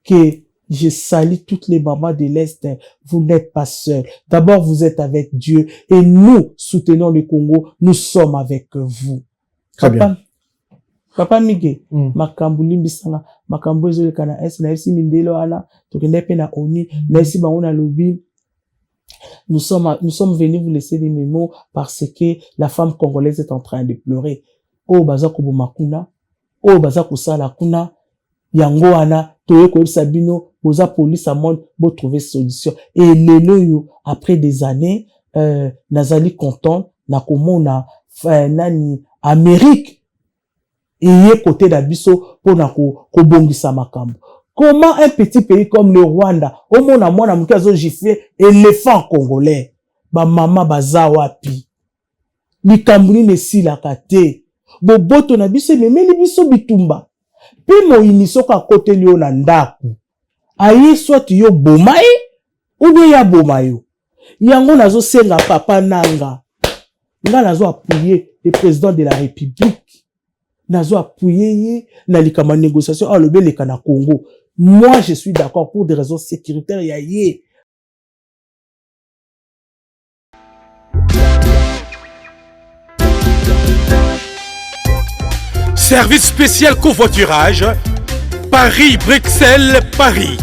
que je salue toutes les mamans de l'Est. Vous n'êtes pas seuls. D'abord, vous êtes avec Dieu. Et nous, soutenons le Congo. Nous sommes avec vous. Très bien. Papa Miguel, makambu limbisanga, makambu ezole kana est, na esi mindelo ala, tokende pe na oni, na esi bango na lobby. Nous sommes venus vous laisser des mémos parce que la femme congolaise est en train de pleurer. Oh, baza kubuma kuna. Oh, baza kusala kuna. Yango wana, toye ko sabino, boza police à monde, bo trouver solution. Et lelo yo, après des années, nazali content, na komona, nani, Amérique, et côté d'abisso, pour na ko bongisa makambo. Comment un petit pays comme le Rwanda, au mona mona mukazo gifle, éléphant congolais, ba mama baza wapi. Likambuni nesi la kate. Boboto na biso, memeli biso bitumba. Puis moyini soka kote liyo na ndaku. Aye soit yo bomai, ou bien ya bomayo. Yango nazo senga papa nanga. Nga nazo appuyer le président de la République. Nazo appuyer na likama négociation le beleka na Congo. Moi je suis d'accord pour des raisons sécuritaires ya ye. Service spécial covoiturage, Paris-Bruxelles-Paris.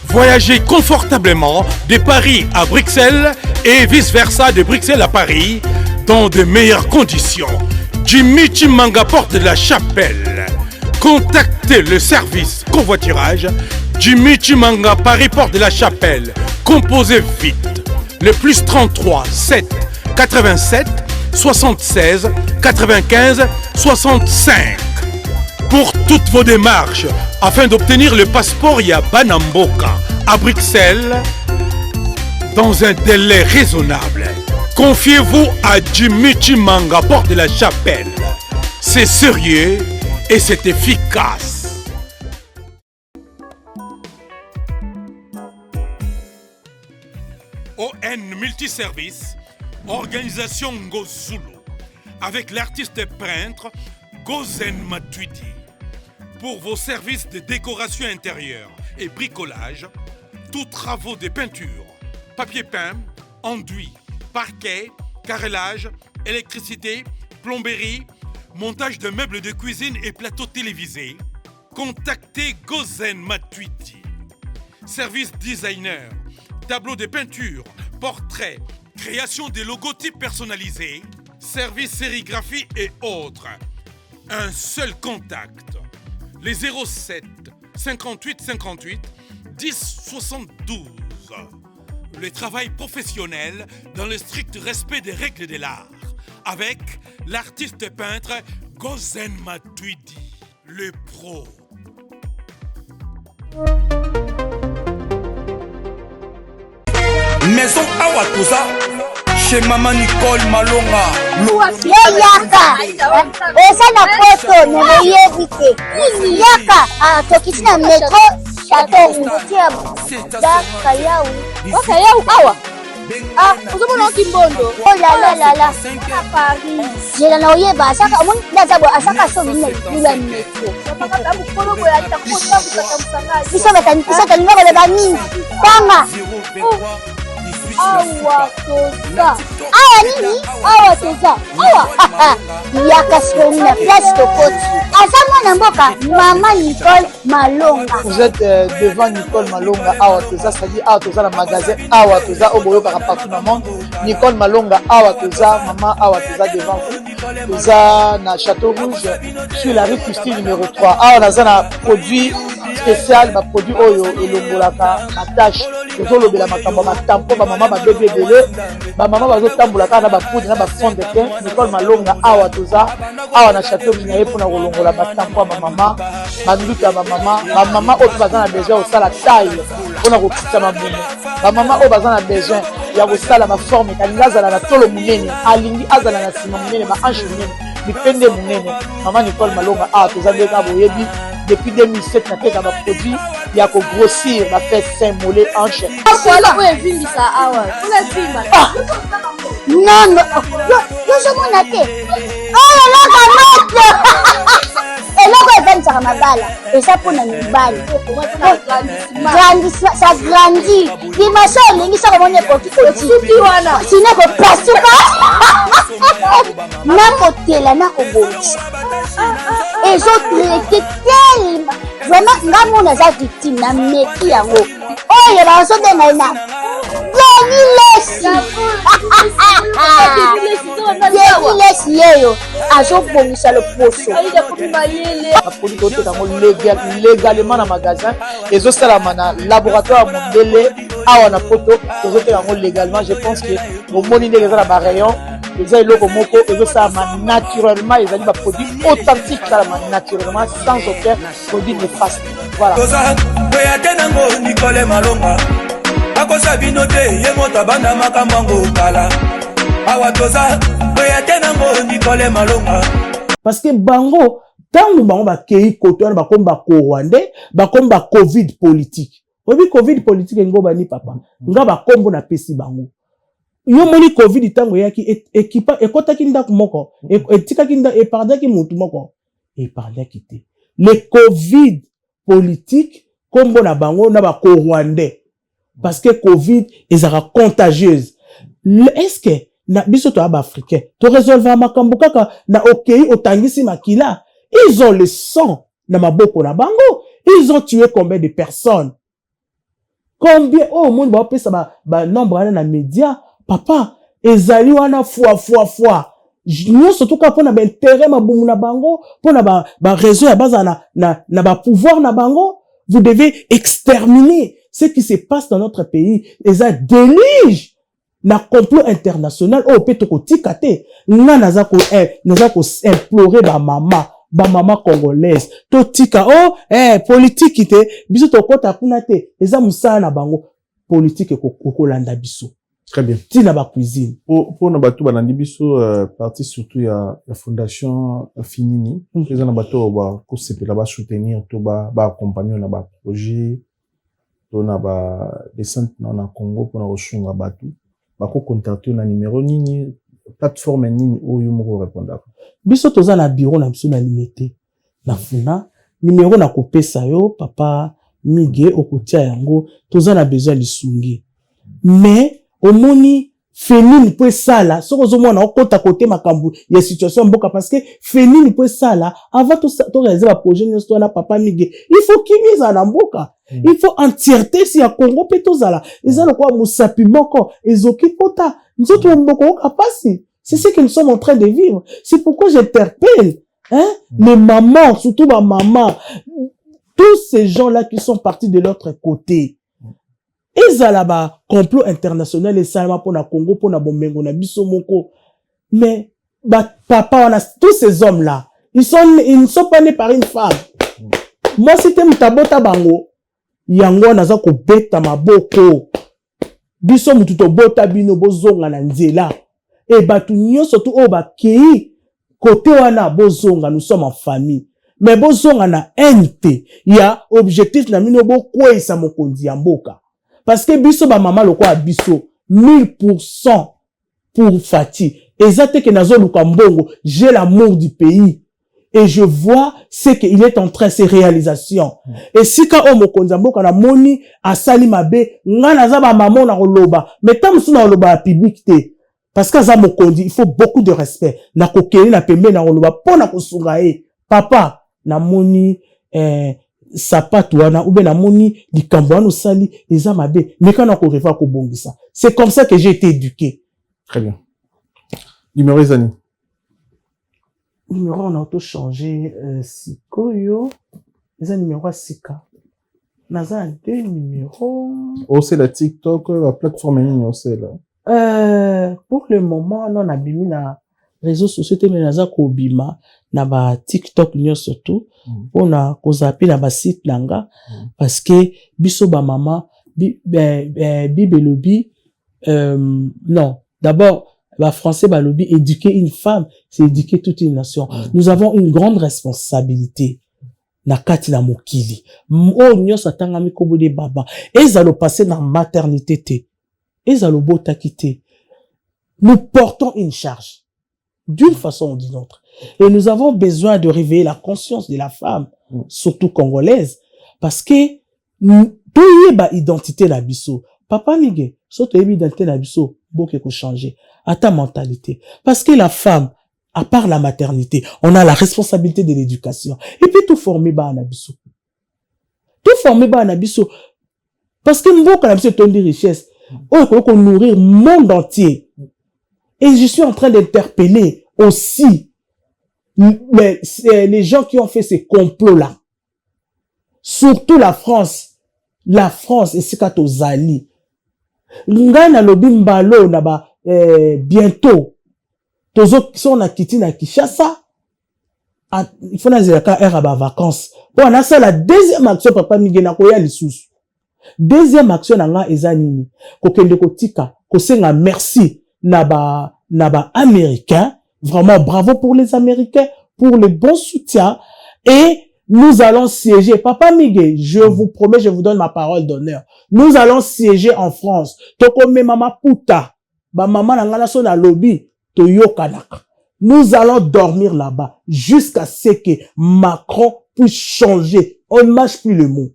Voyagez confortablement de Paris à Bruxelles et vice-versa de Bruxelles à Paris dans de meilleures conditions. Jimmy Chimanga, porte de la Chapelle. Contactez le service covoiturage Jimmy Chimanga, Paris, porte de la Chapelle. Composez vite. Le plus 33 7 87 76 95 65. Pour toutes vos démarches, afin d'obtenir le passeport Yabanamboka à Bruxelles, dans un délai raisonnable, confiez-vous à Jimmy Chimanga, porte de la Chapelle. C'est sérieux et c'est efficace. ON Multiservice, organisation Ngozulu, avec l'artiste peintre Gozen Matuidi. Pour vos services de décoration intérieure et bricolage, tous travaux de peinture, papier peint, enduit, parquet, carrelage, électricité, plomberie, montage de meubles de cuisine et plateaux télévisés, contactez Gozen Matuidi. Service designer, tableau de peinture, portrait, création de logotypes personnalisés, service sérigraphie et autres. Un seul contact. Les 07 58 58 10 72. Le travail professionnel dans le strict respect des règles de l'art. Avec l'artiste peintre Gozen Matuidi, le pro. Maison Awatusa, chez Maman Nicole Malonga. Yaka, esa na poto nemoyebite. Yaka, tokiti na metro Château Moutia. Daka yau. Waka yau awa. Uzomona kimbondo. Oh la la la. Paris. Jela na oyeba saka mun ndazabo asaka so binne bila metro. Papa kabu kolo boya takota bukatamsanga. Bisa tanimba le bani. Tanga. Awa toza. Awa nini? Awa toza. Awa. Yaka soni na place tokoti. Asama na mboka Maman Nicole Malonga. Vous êtes devant Nicole Malonga. Awa toza, c'est-à-dire Awa toza le magasin. Awa toza au boyo partout dans le monde. Nicole Malonga. Awa toza, maman Awa toza devant vous. Toza na Château Rouge sur la rue Custine numéro 3. Awa naza na produit spécial produit oyo elongolaka matache tozolobela makambo matampo bamama babebe ebele bamama bazotambolaka na bapoudre na bafond de teint Nicole Malonga awa toza awa na château minaye mpona kolongola batampo ya bamama banduki ya bamama oyo baza na besoin kosala taille mpona kokitisa mabumu bamama oyo baza na besoin ya kosala baforme kalingi azala na tolo monene alingi azala na nsima monene baanche monene mipende monene mama Nicole Malonga awa toza ndeka boyebi depuis 2007 nateka baproduit ya kogrossir bafesse sein mollet hanche non yozomona te oyo loka matle eloko evanisaka mabala eza mpona mibali ça grandit limaso olingi soko moni ekokikoki wana sino ekopasuka nakotela nakobongisa ezotraite telema vraiment nga mona eza victime na meki yango oyo bazobenga na Lesi yeyo azobongisa loposo baproduit toteka yango légalement na magasin ezosalama na laboratoire ya mondele awa na poto tozoteka yango légalement. Je pense que omoni ndenge eza na barayon eza eloko moko ezosalama naturellement ezali baproduit authentique salama naturellement sans aucun produit néfaste. Voilà. Oya tenango Nicole Malonga akosa bino te ye moto abanda makambo yango kala awa toza oya tenango Nicole Malonga parce que bango tango bango bakei koto wana bakomi bako-rwandais bakomi ba-covid politique obi covid politique ngo bani papa nga bakombo na pesi bango yo moni covid tango yaki ekipa ekotaki ndako moko etikaki ndako epardaki mutu moko epardaki te le covid politique kombo na bango na bako-rwandais parce que covid ezaka contagieuse est-ce que na biso to aba africain to résolver makambo kaka na okei otangisi makila ils ont le sang na maboko na bango ils ont tué combien de personnes combien oh monde ba pesa ba nombre na média papa ezali wana fois nous surtout quand on a ben intérêt mabumu na bango pona ba réseau ya baza na ba pouvoir na bango vous devez exterminer ce qui se passe dans notre pays eza délige na complot international o pe to kotika te nga naza ko implorer ba mama congolaise to tika politique te biso to kota kuna te eza musala na bango politique kokolanda biso. Très bien. Tina ba cuisine pour na bato balandi biso partie surtout ya fondation Finini eza na bato ba ko sepela ba soutenir to ba accompagner na ba projet to na ba descente na Congo pour na kosunga bato bako contacter na numéro nini plateforme nini oyo moko répondre biso toza na bureau na biso na limité na funa numéro na kopesa yo papa mige okotia yango toza na besoin lisungi mais omoni Fénine peut sala soko zomona okota côté makambu ya situation mboka parce que Fénine peut sala avant to réaliser la projet nyonso na papa mige il faut kimiza na mboka il faut entièreté si ya Congo pe tozala ezala kwa musapi moko ezoki kota nzoto mboko kapasi c'est ce que nous sommes en train de vivre. C'est pourquoi j'interpelle les mamans, surtout ma maman, tous ces gens-là qui sont partis de l'autre côté. Ils ont là-bas complot international et ça pour na Congo pour na Bombengo na biso moko. Mais papa on a tous ces hommes-là, ils ne sont pas nés par une femme. Moi c'était mutabota bango yango naza ko beta maboko. Biso mutu to bota bino bozonga na nzela. Et batu nyo surtout o ba kei côté wana bozonga nous sommes en famille mais bozonga na NT il y a objectif na mino bo kwesa mokonzi ya mboka parce que biso ba mama loko a biso 1000% pour Fati ezate que nazo luka mbongo j'ai l'amour du pays et je vois ce qu'il est en train ces réalisations et si ka o mokonzi ya mboka na moni asali mabe nga naza ba mama na koloba mais tant musu na koloba public te. Parce que ça il faut beaucoup de respect. Na kokeli na pembe na oloba pona kosunga papa na moni sapatu wana ou bien na moni likambo wana osali eza mabe mais quand na ko reva ko bongisa. C'est comme ça que j'ai été éduqué. Très bien. Numéro ezani. Numéro on a auto changé sikoyo. Eza numéro sika. naza na 2 numéros. C'est la TikTok, la plateforme, c'est là. Pour le moment, non, nabimi na réseaux sociaux, mais naza ko bima, na ba TikTok nyo surtout, on a kozapi na ba site nanga, parce que biso ba mama, bibelobi, non, d'abord, bah, français, bah, lobby, éduquer une femme, c'est éduquer toute une nation. Nous avons une grande responsabilité. Na kati na mokili. O nyos atangami kobo de baba. Ezalo passer na maternité te. Ezalo bota kite. Nous portons une charge. D'une façon ou d'une autre. Et nous avons besoin de réveiller la conscience de la femme, surtout congolaise. Parce que, tout y ba identité la biso. Papa mige, soto yebi identité la biso, boke ko changer. À ta mentalité. Parce que la femme, à part la maternité, on a la responsabilité de l'éducation. Et puis tout former ba anabiso. Tout former ba anabiso. Parce que mboka anabiso est une richesse. On peut nourrir le monde entier. Et je suis en train d'interpeller aussi les gens qui ont fait ces complots-là. Surtout la France. La France, et c'est quand aux alliés. Ngana lobi mbalo na ba bientôt tozo sont na kiti na Kinshasa, il faut na zela era ba vacances. Bon, on a ça la deuxième action papa migena koya lisusu. Deuxième action na nga ezanini ko kende ko tika ko senga merci na ba américains, vraiment bravo pour les Américains pour le bon soutien. Et nous allons siéger. Papa Miguel, je vous promets, je vous donne ma parole d'honneur. Nous allons siéger en France. Tokome mama puta. Ba mama na ngana so na lobby. To yokanaka. Nous allons dormir là-bas. Jusqu'à ce que Macron puisse changer. On ne mâche plus le mot.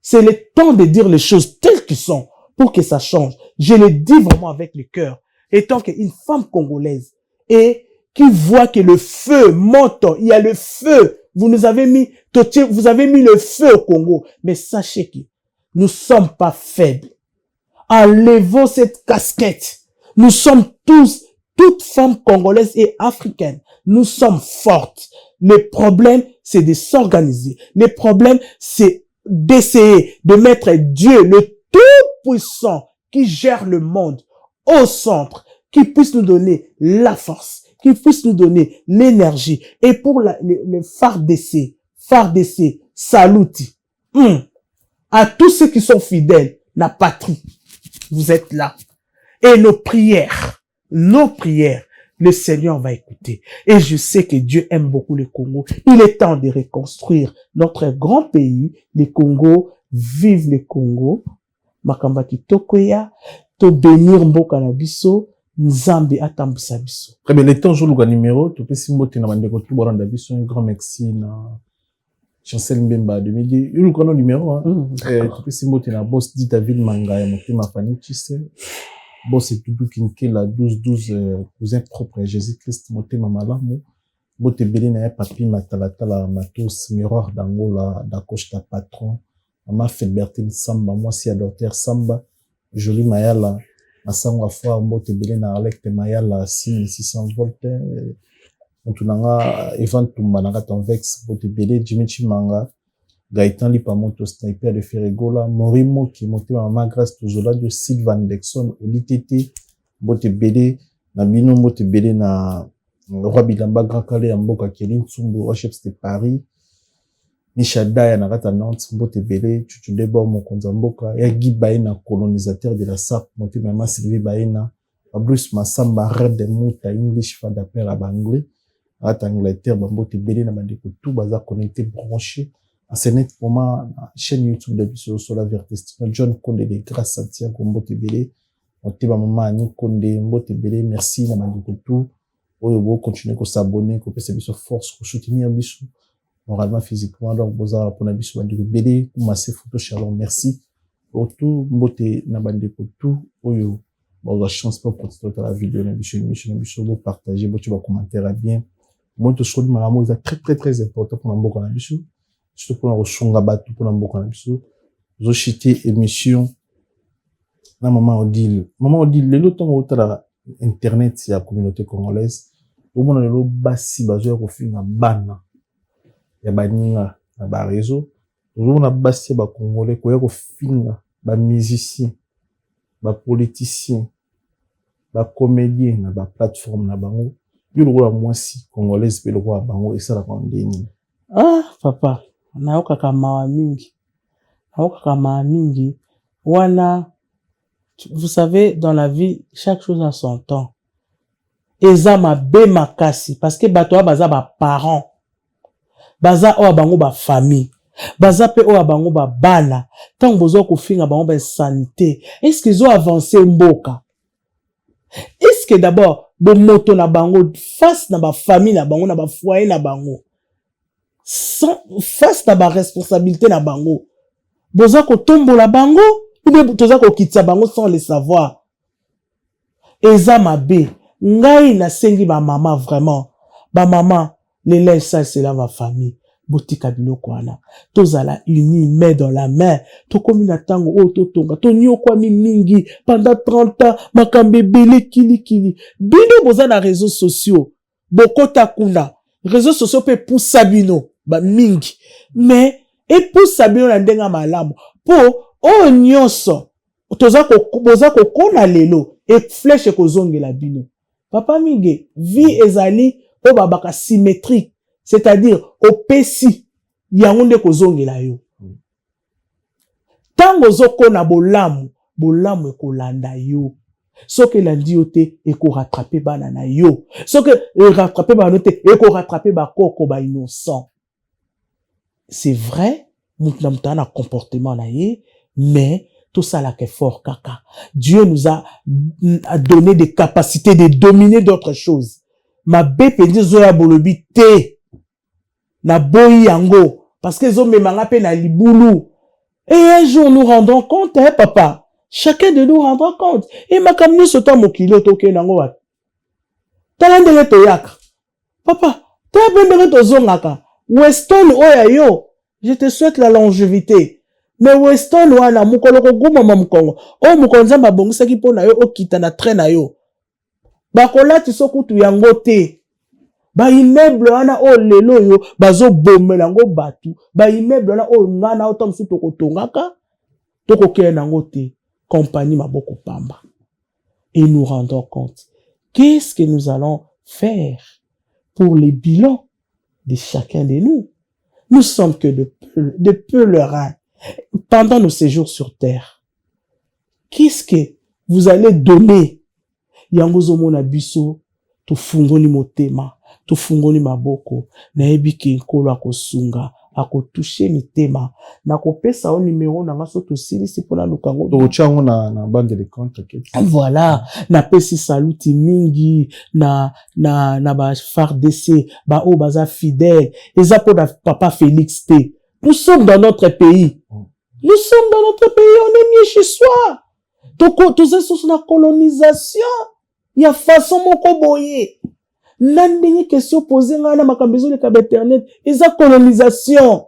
C'est le temps de dire les choses telles qu'elles sont. Pour que ça change. Je le dis vraiment avec le cœur. Étant qu'une femme congolaise. Et qui voit que le feu monte. Il y a le feu. Vous avez mis le feu au Congo. Mais sachez que nous sommes pas faibles. Enlevons cette casquette. Nous sommes toutes femmes congolaises et africaines. Nous sommes fortes. Le problème, c'est de s'organiser. Le problème, c'est d'essayer de mettre Dieu, le Tout-Puissant, qui gère le monde, au centre, qui puisse nous donner la force, qui puisse nous donner l'énergie. Et pour le FARDC, saluti. À tous ceux qui sont fidèles, la patrie, vous êtes là. Et nos prières, le Seigneur va écouter. Et je sais que Dieu aime beaucoup le Congo. Il est temps de reconstruire notre grand pays, le Congo. Vive le Congo. Makamba Kitokoya, to bénir mboka na biso. Nzambe atambisa biso. Très bien, le temps joue le numéro, tu peux simboter na bandeko tout boranda biso, un grand merci na Chancel Mbemba de midi. Il nous connaît le numéro, tu peux simboter na boss dit David Manga, ma famille, tu sais. Boss et tout kinke la 12 cousin propre Jésus-Christ, moté mamalamu. Bote belé na papi matalata matos, miroir d'Angola, d'acoche ta patron. Mama Felbertine Samba, moi si adopteur Samba, joli mayala. Asango afwa mbote belé na Alec te mayala 6600 volts. Ontunanga Evan Tumba na Katonvex, bote belé Jimmy Chimanga. Gaëtan Lipamoto, sniper de Ferregola, Morimo qui monté Maman Grâce Tozola de Sylvain Dexon, Olitete, Bote Bede, Nabino Bote Bede na Roi Bilamba Grand Calais, Mboka Kelin, Tsumbu, Rochefs de Paris, Nishadaya na Rata Nantes, Bote Bede, Chuchu Debor Mokonza Mboka, Guy Baena, colonisateur de la SAP, monté Maman Sylvie Baena, Bruce Massamba, Red de Mouta, English Fada Père à Banglais, Rata Angleterre, Bote Bede, Nabandeko, tout bazar connecté, branché. C'est net pour ma chaîne YouTube de Biso sur la Vertestino, John Konde de Grâce Santiago Mbote Bele, on te maman Ani Konde Mbote Bele, merci na mandiko tout, on continuer à s'abonner, qu'on peut se Biso force, qu'on soutenir Biso, moralement, physiquement, donc boza pour na Biso mandiko Bele, pour masser photo chalon, merci, pour tout Mbote na mandiko tout, oyo, bon la chance pour continuer la vidéo na Biso, vous partager, vous commenter à bien, moi tout ce que maman est très important pour Mboka na Biso. Surtout pour la batu pour la mboka na biso zo chité émission na maman Odile le loto ngota internet ya communauté congolaise au mona le basi bazo ko finga bana ya baninga na ba réseau on a bassé ba Congolais, quoi, ko finga, ba musiciens, ba politiciens, ba comédiens, na ba plateforme na bango. Yo le roi moi si Congolais pe le roi bango et ça la pandémie. Ah, papa, naoka kama mingi. Naoka kama mingi. Wana, vous savez, dans la vie, chaque chose a son temps. Eza ma be makasi, parce que batoa baza ba parents. Baza oa bango ba famille. Baza pe oa bango ba bana. Tant bozo ko finga bango ba sanité. Est-ce qu'ils ont avancé mboka? Est-ce que d'abord, bo moto na bango, face na ba famille na bango, na ba foyer na bango, sans, face na ba responsabilité na bango, boza ko tombo la bango, ou bien boza ko kitsa bango sans le savoir. Eza mabe, ngai na sengi ba maman vraiment, ba maman, l'élève ça c'est là ma famille. Botika biloko wana tozala unis main dans la main tokomi na tango o totonga tonyo kwa mingi pendant 30 ans makambe bele kili bino boza na réseaux sociaux bokota kuna réseaux sociaux pe poussa bino ba mingi mais et poussa bino na ndenga malamu po o nyonso toza ko boza ko kona lelo et flèche ko zongela bino papa mingi vie ezali o babaka symétrique. C'est-à-dire, au pesi, yangonde kozongela yo. Tango zoko na bolamu ekolanda yo. Soke landi yo te, eko rattraper bana na yo. Soke rattraper bana te, eko rattraper ba koko ba innocent. C'est vrai, mouta na comportement na ye, mais tout ça là qui est fort, kaka. Dieu nous a donné des capacités de dominer d'autres choses. Ma bépé dit zoya bolobi te. Na boyi yango parce que zo memanga pe na libulu et un jour nous rendons compte hein papa chacun de nous rendra compte et makamni soto mokilo toke nango wat talande to yaka papa ta bendere to zongaka Weston oya yo je te souhaite la longévité mais Weston wana mukolo ko guma mamukongo o mukonza mabongisa ki pona yo okita na train na yo bakola ti sokutu yango te. Ba immeuble wana o lelo yo bazo bomela ngo batu ba immeuble wana o ngana o tom suto ko tongaka toko kena ngo te compagnie maboko pamba et nous rendons compte qu'est-ce que nous allons faire pour les bilans de chacun de nous. Nous sommes que de pèlerins pendant nos séjours sur terre. Qu'est-ce que vous allez donner yango zo mona biso to fungoli motema to fungoli maboko na ebiki nkolo akosunga akotoucher mitema na kopesa o numéro na ngaso to silisi pona lukango to chango na bande de compte ke voilà na pesi saluti mingi na ba FARDC ba o baza fidèle eza pour papa Félix T. Nous sommes dans notre pays. Nous sommes dans notre pays, on est mieux chez soi. Tout ça sur la colonisation. Il y a façon moko boye. Nandini question posée na makambezo le kaba internet, eza colonisation.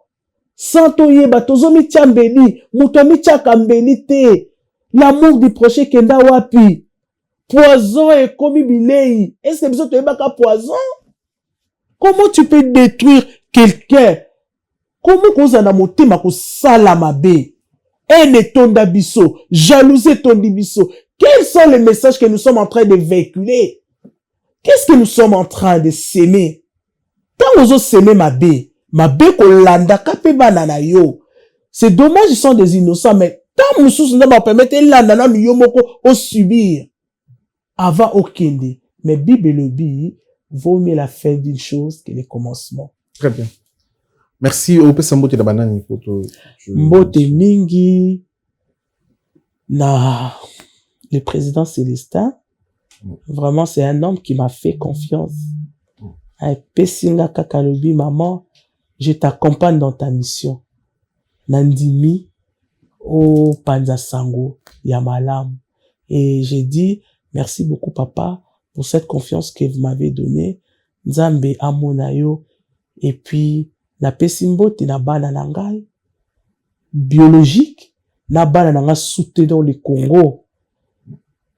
Santo yeba tozomi tiambeli, mutomi tiakambeli te. L'amour du prochain kenda wapi. Poison et komi bilei. Est-ce que besoin toyeba ka poison? Comment tu peux détruire quelqu'un? Comment qu'on a motema ko sala mabe? Un etonda biso, jalousie tondi biso. Quels sont les messages que nous sommes en train de véhiculer? Qu'est-ce que nous sommes en train de s'aimer? Quand nous s'aimer mabe ko landa kape banana yo. C'est dommage, ils sont des innocents, mais tant nous ne va permettre landa na yo moko au subir. Avant okende. Mais Bible le dit, vaut mieux la fin d'une chose que le commencement. Très bien. Merci. Opesa mbote na banani poto. Mbote mingi na le président Célestin. Vraiment, c'est un homme qui m'a fait confiance. Pesinga kakalobi, maman, je t'accompagne dans ta mission. Nandimi au Panza Sango Yamalam. Et j'ai dit, merci beaucoup papa pour cette confiance que vous m'avez donnée. Nzambe amonayo. Et puis, na pesimbo te na bana nangai biologique na bana nanga soute dans le Congo.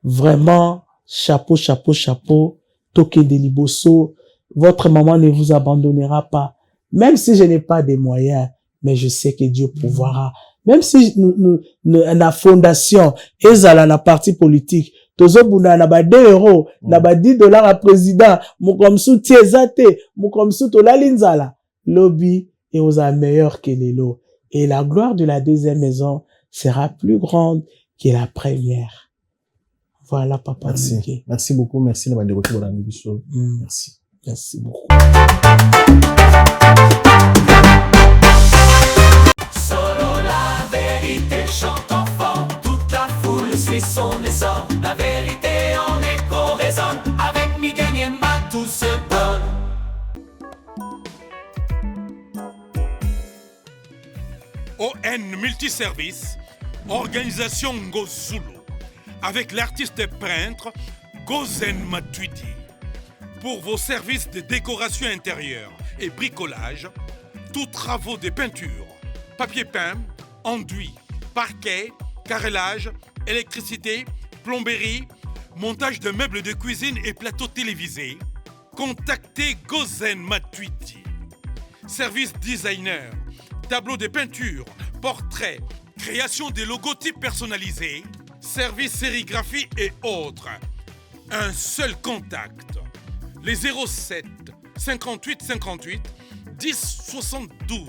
Vraiment, chapeau, chapeau, chapeau. Toke de Liboso. Votre maman ne vous abandonnera pas. Même si je n'ai pas de moyens, mais je sais que Dieu pourvoira. Même si la fondation ezala na parti politique, tozobuna na ba 2 euros, na ba 10 dollars à président, mukomsu tiezate, mukomsu tolalinzala, lobby et aux meilleur que les lots. Et la gloire de la deuxième maison sera plus grande que la première. Voilà, papa. Merci. Miki. Merci beaucoup. Merci, Merci. Merci beaucoup. Solo la vérité chante enfant, toute la foule suit son essor. La vérité en écho résonne, avec Miguel Niemba tout se donne. ON Multiservice, organisation Ngozulu, avec l'artiste peintre Gozen Matuidi. Pour vos services de décoration intérieure et bricolage, tous travaux de peinture, papier peint, enduit, parquet, carrelage, électricité, plomberie, montage de meubles de cuisine et plateaux télévisés, contactez Gozen Matuidi. Service designer, tableau de peinture, portrait, création de logotypes personnalisés, service sérigraphie et autres. Un seul contact. Les 07 58 58 10 72.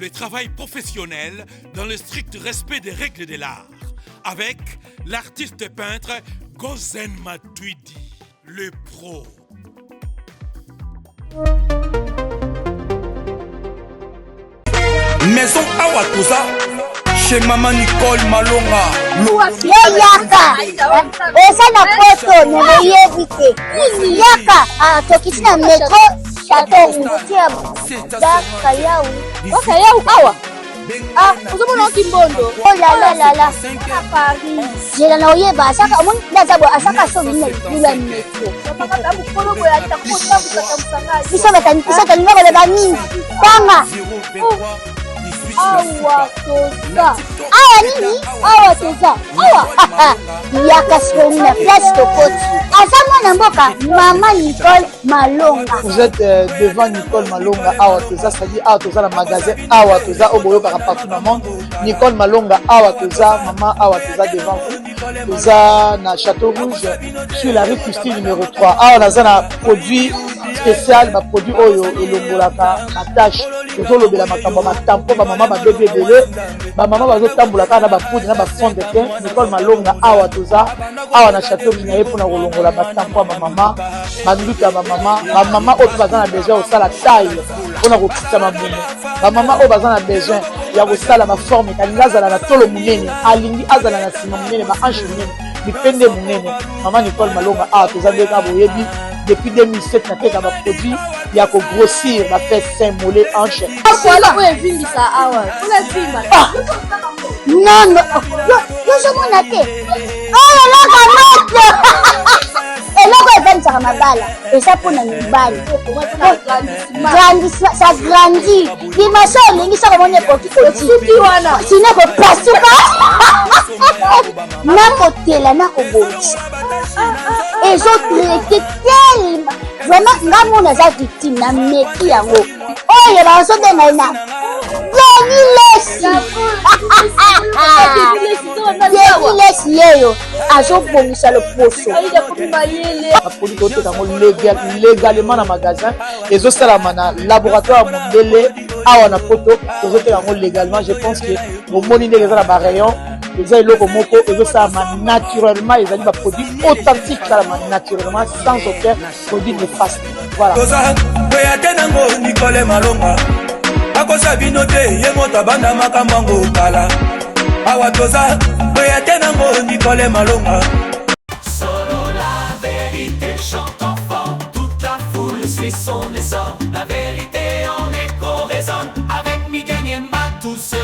Le travail professionnel dans le strict respect des règles de l'art. Avec l'artiste peintre Gozen Matuidi, le pro. Maison Awatuza, chez Maman Nicole Malonga. Yaka eza na poto nemoyebi te yaka tokiti na metro chateau ngutia bakayau awa ozomona okimbondo olalalala jela na oyeba asaka omoni ndazabo asaka sobi na metro biso bataninga koleba nini tanga awa toza awa nini awa toza awa yaka sikoni na place tokoti aza mwana mboka Maman Nicole Malonga. Vous êtes devant Nicole Malonga awa toza, c'est-à-dire awa toza na magasin awa toza oboyokaka partout dans le monde. Nicole Malonga awa toza, maman awa toza devant vous. Toza na Château Rouge sur la rue Custine numéro 3. Awa naza na produit spécial, ba produit oyo elongolaka attache tozolobela makambo matampo ba mama ba bébé belé ba mama bazotambola kaka na ba poudre na ba fond de teint. Nicole Malonga awa toza awa na Château Rouge na ye mpona kolongola matampo ba mama banduka ba mama oyo baza na besoin osala taille mpona kokita mabumu ba mama oyo baza na besoin ya kosala baforme kalingi azala na tolo monene alingi azala na nsima monene baanche monene bipende monene. Maman Nicole Malonga awa toza nde kaka boyebi depuis 2007 nateka baproduit ya kogrossir bafesse sein mollet hanche non yozomona te oyo loka moto eloko evanisaka mabala eza mpona mibali sa grandi limaso olingi soko moni ekoki kosuki wana sino ekopasuka nakotela nakobongisa ezotrete telema vraiment nga mona aza victime na meki yango oyo bazobenga ena Lesi yeyo azobongisa loposo baproduit toteka yango légalement na magasin ezosalama na laboratoire mondele awa na poto tozoteka yango légalement. Je pense que bomoni ndenge eza na barayon eza eloko moko ezosalama naturellement, ezali baproduit authentique salama naturellement sans aucun produit néfaste. Voilà. Toza boya te nango Nicole Malonga akosa bino te ye moto abanda makambo yango kala awa toza boya te nango Nicole Malonga. Solo la vérité chante enfant, toute la foule suit son essor. La vérité en écho résonne, avec Miguel Niemba tout se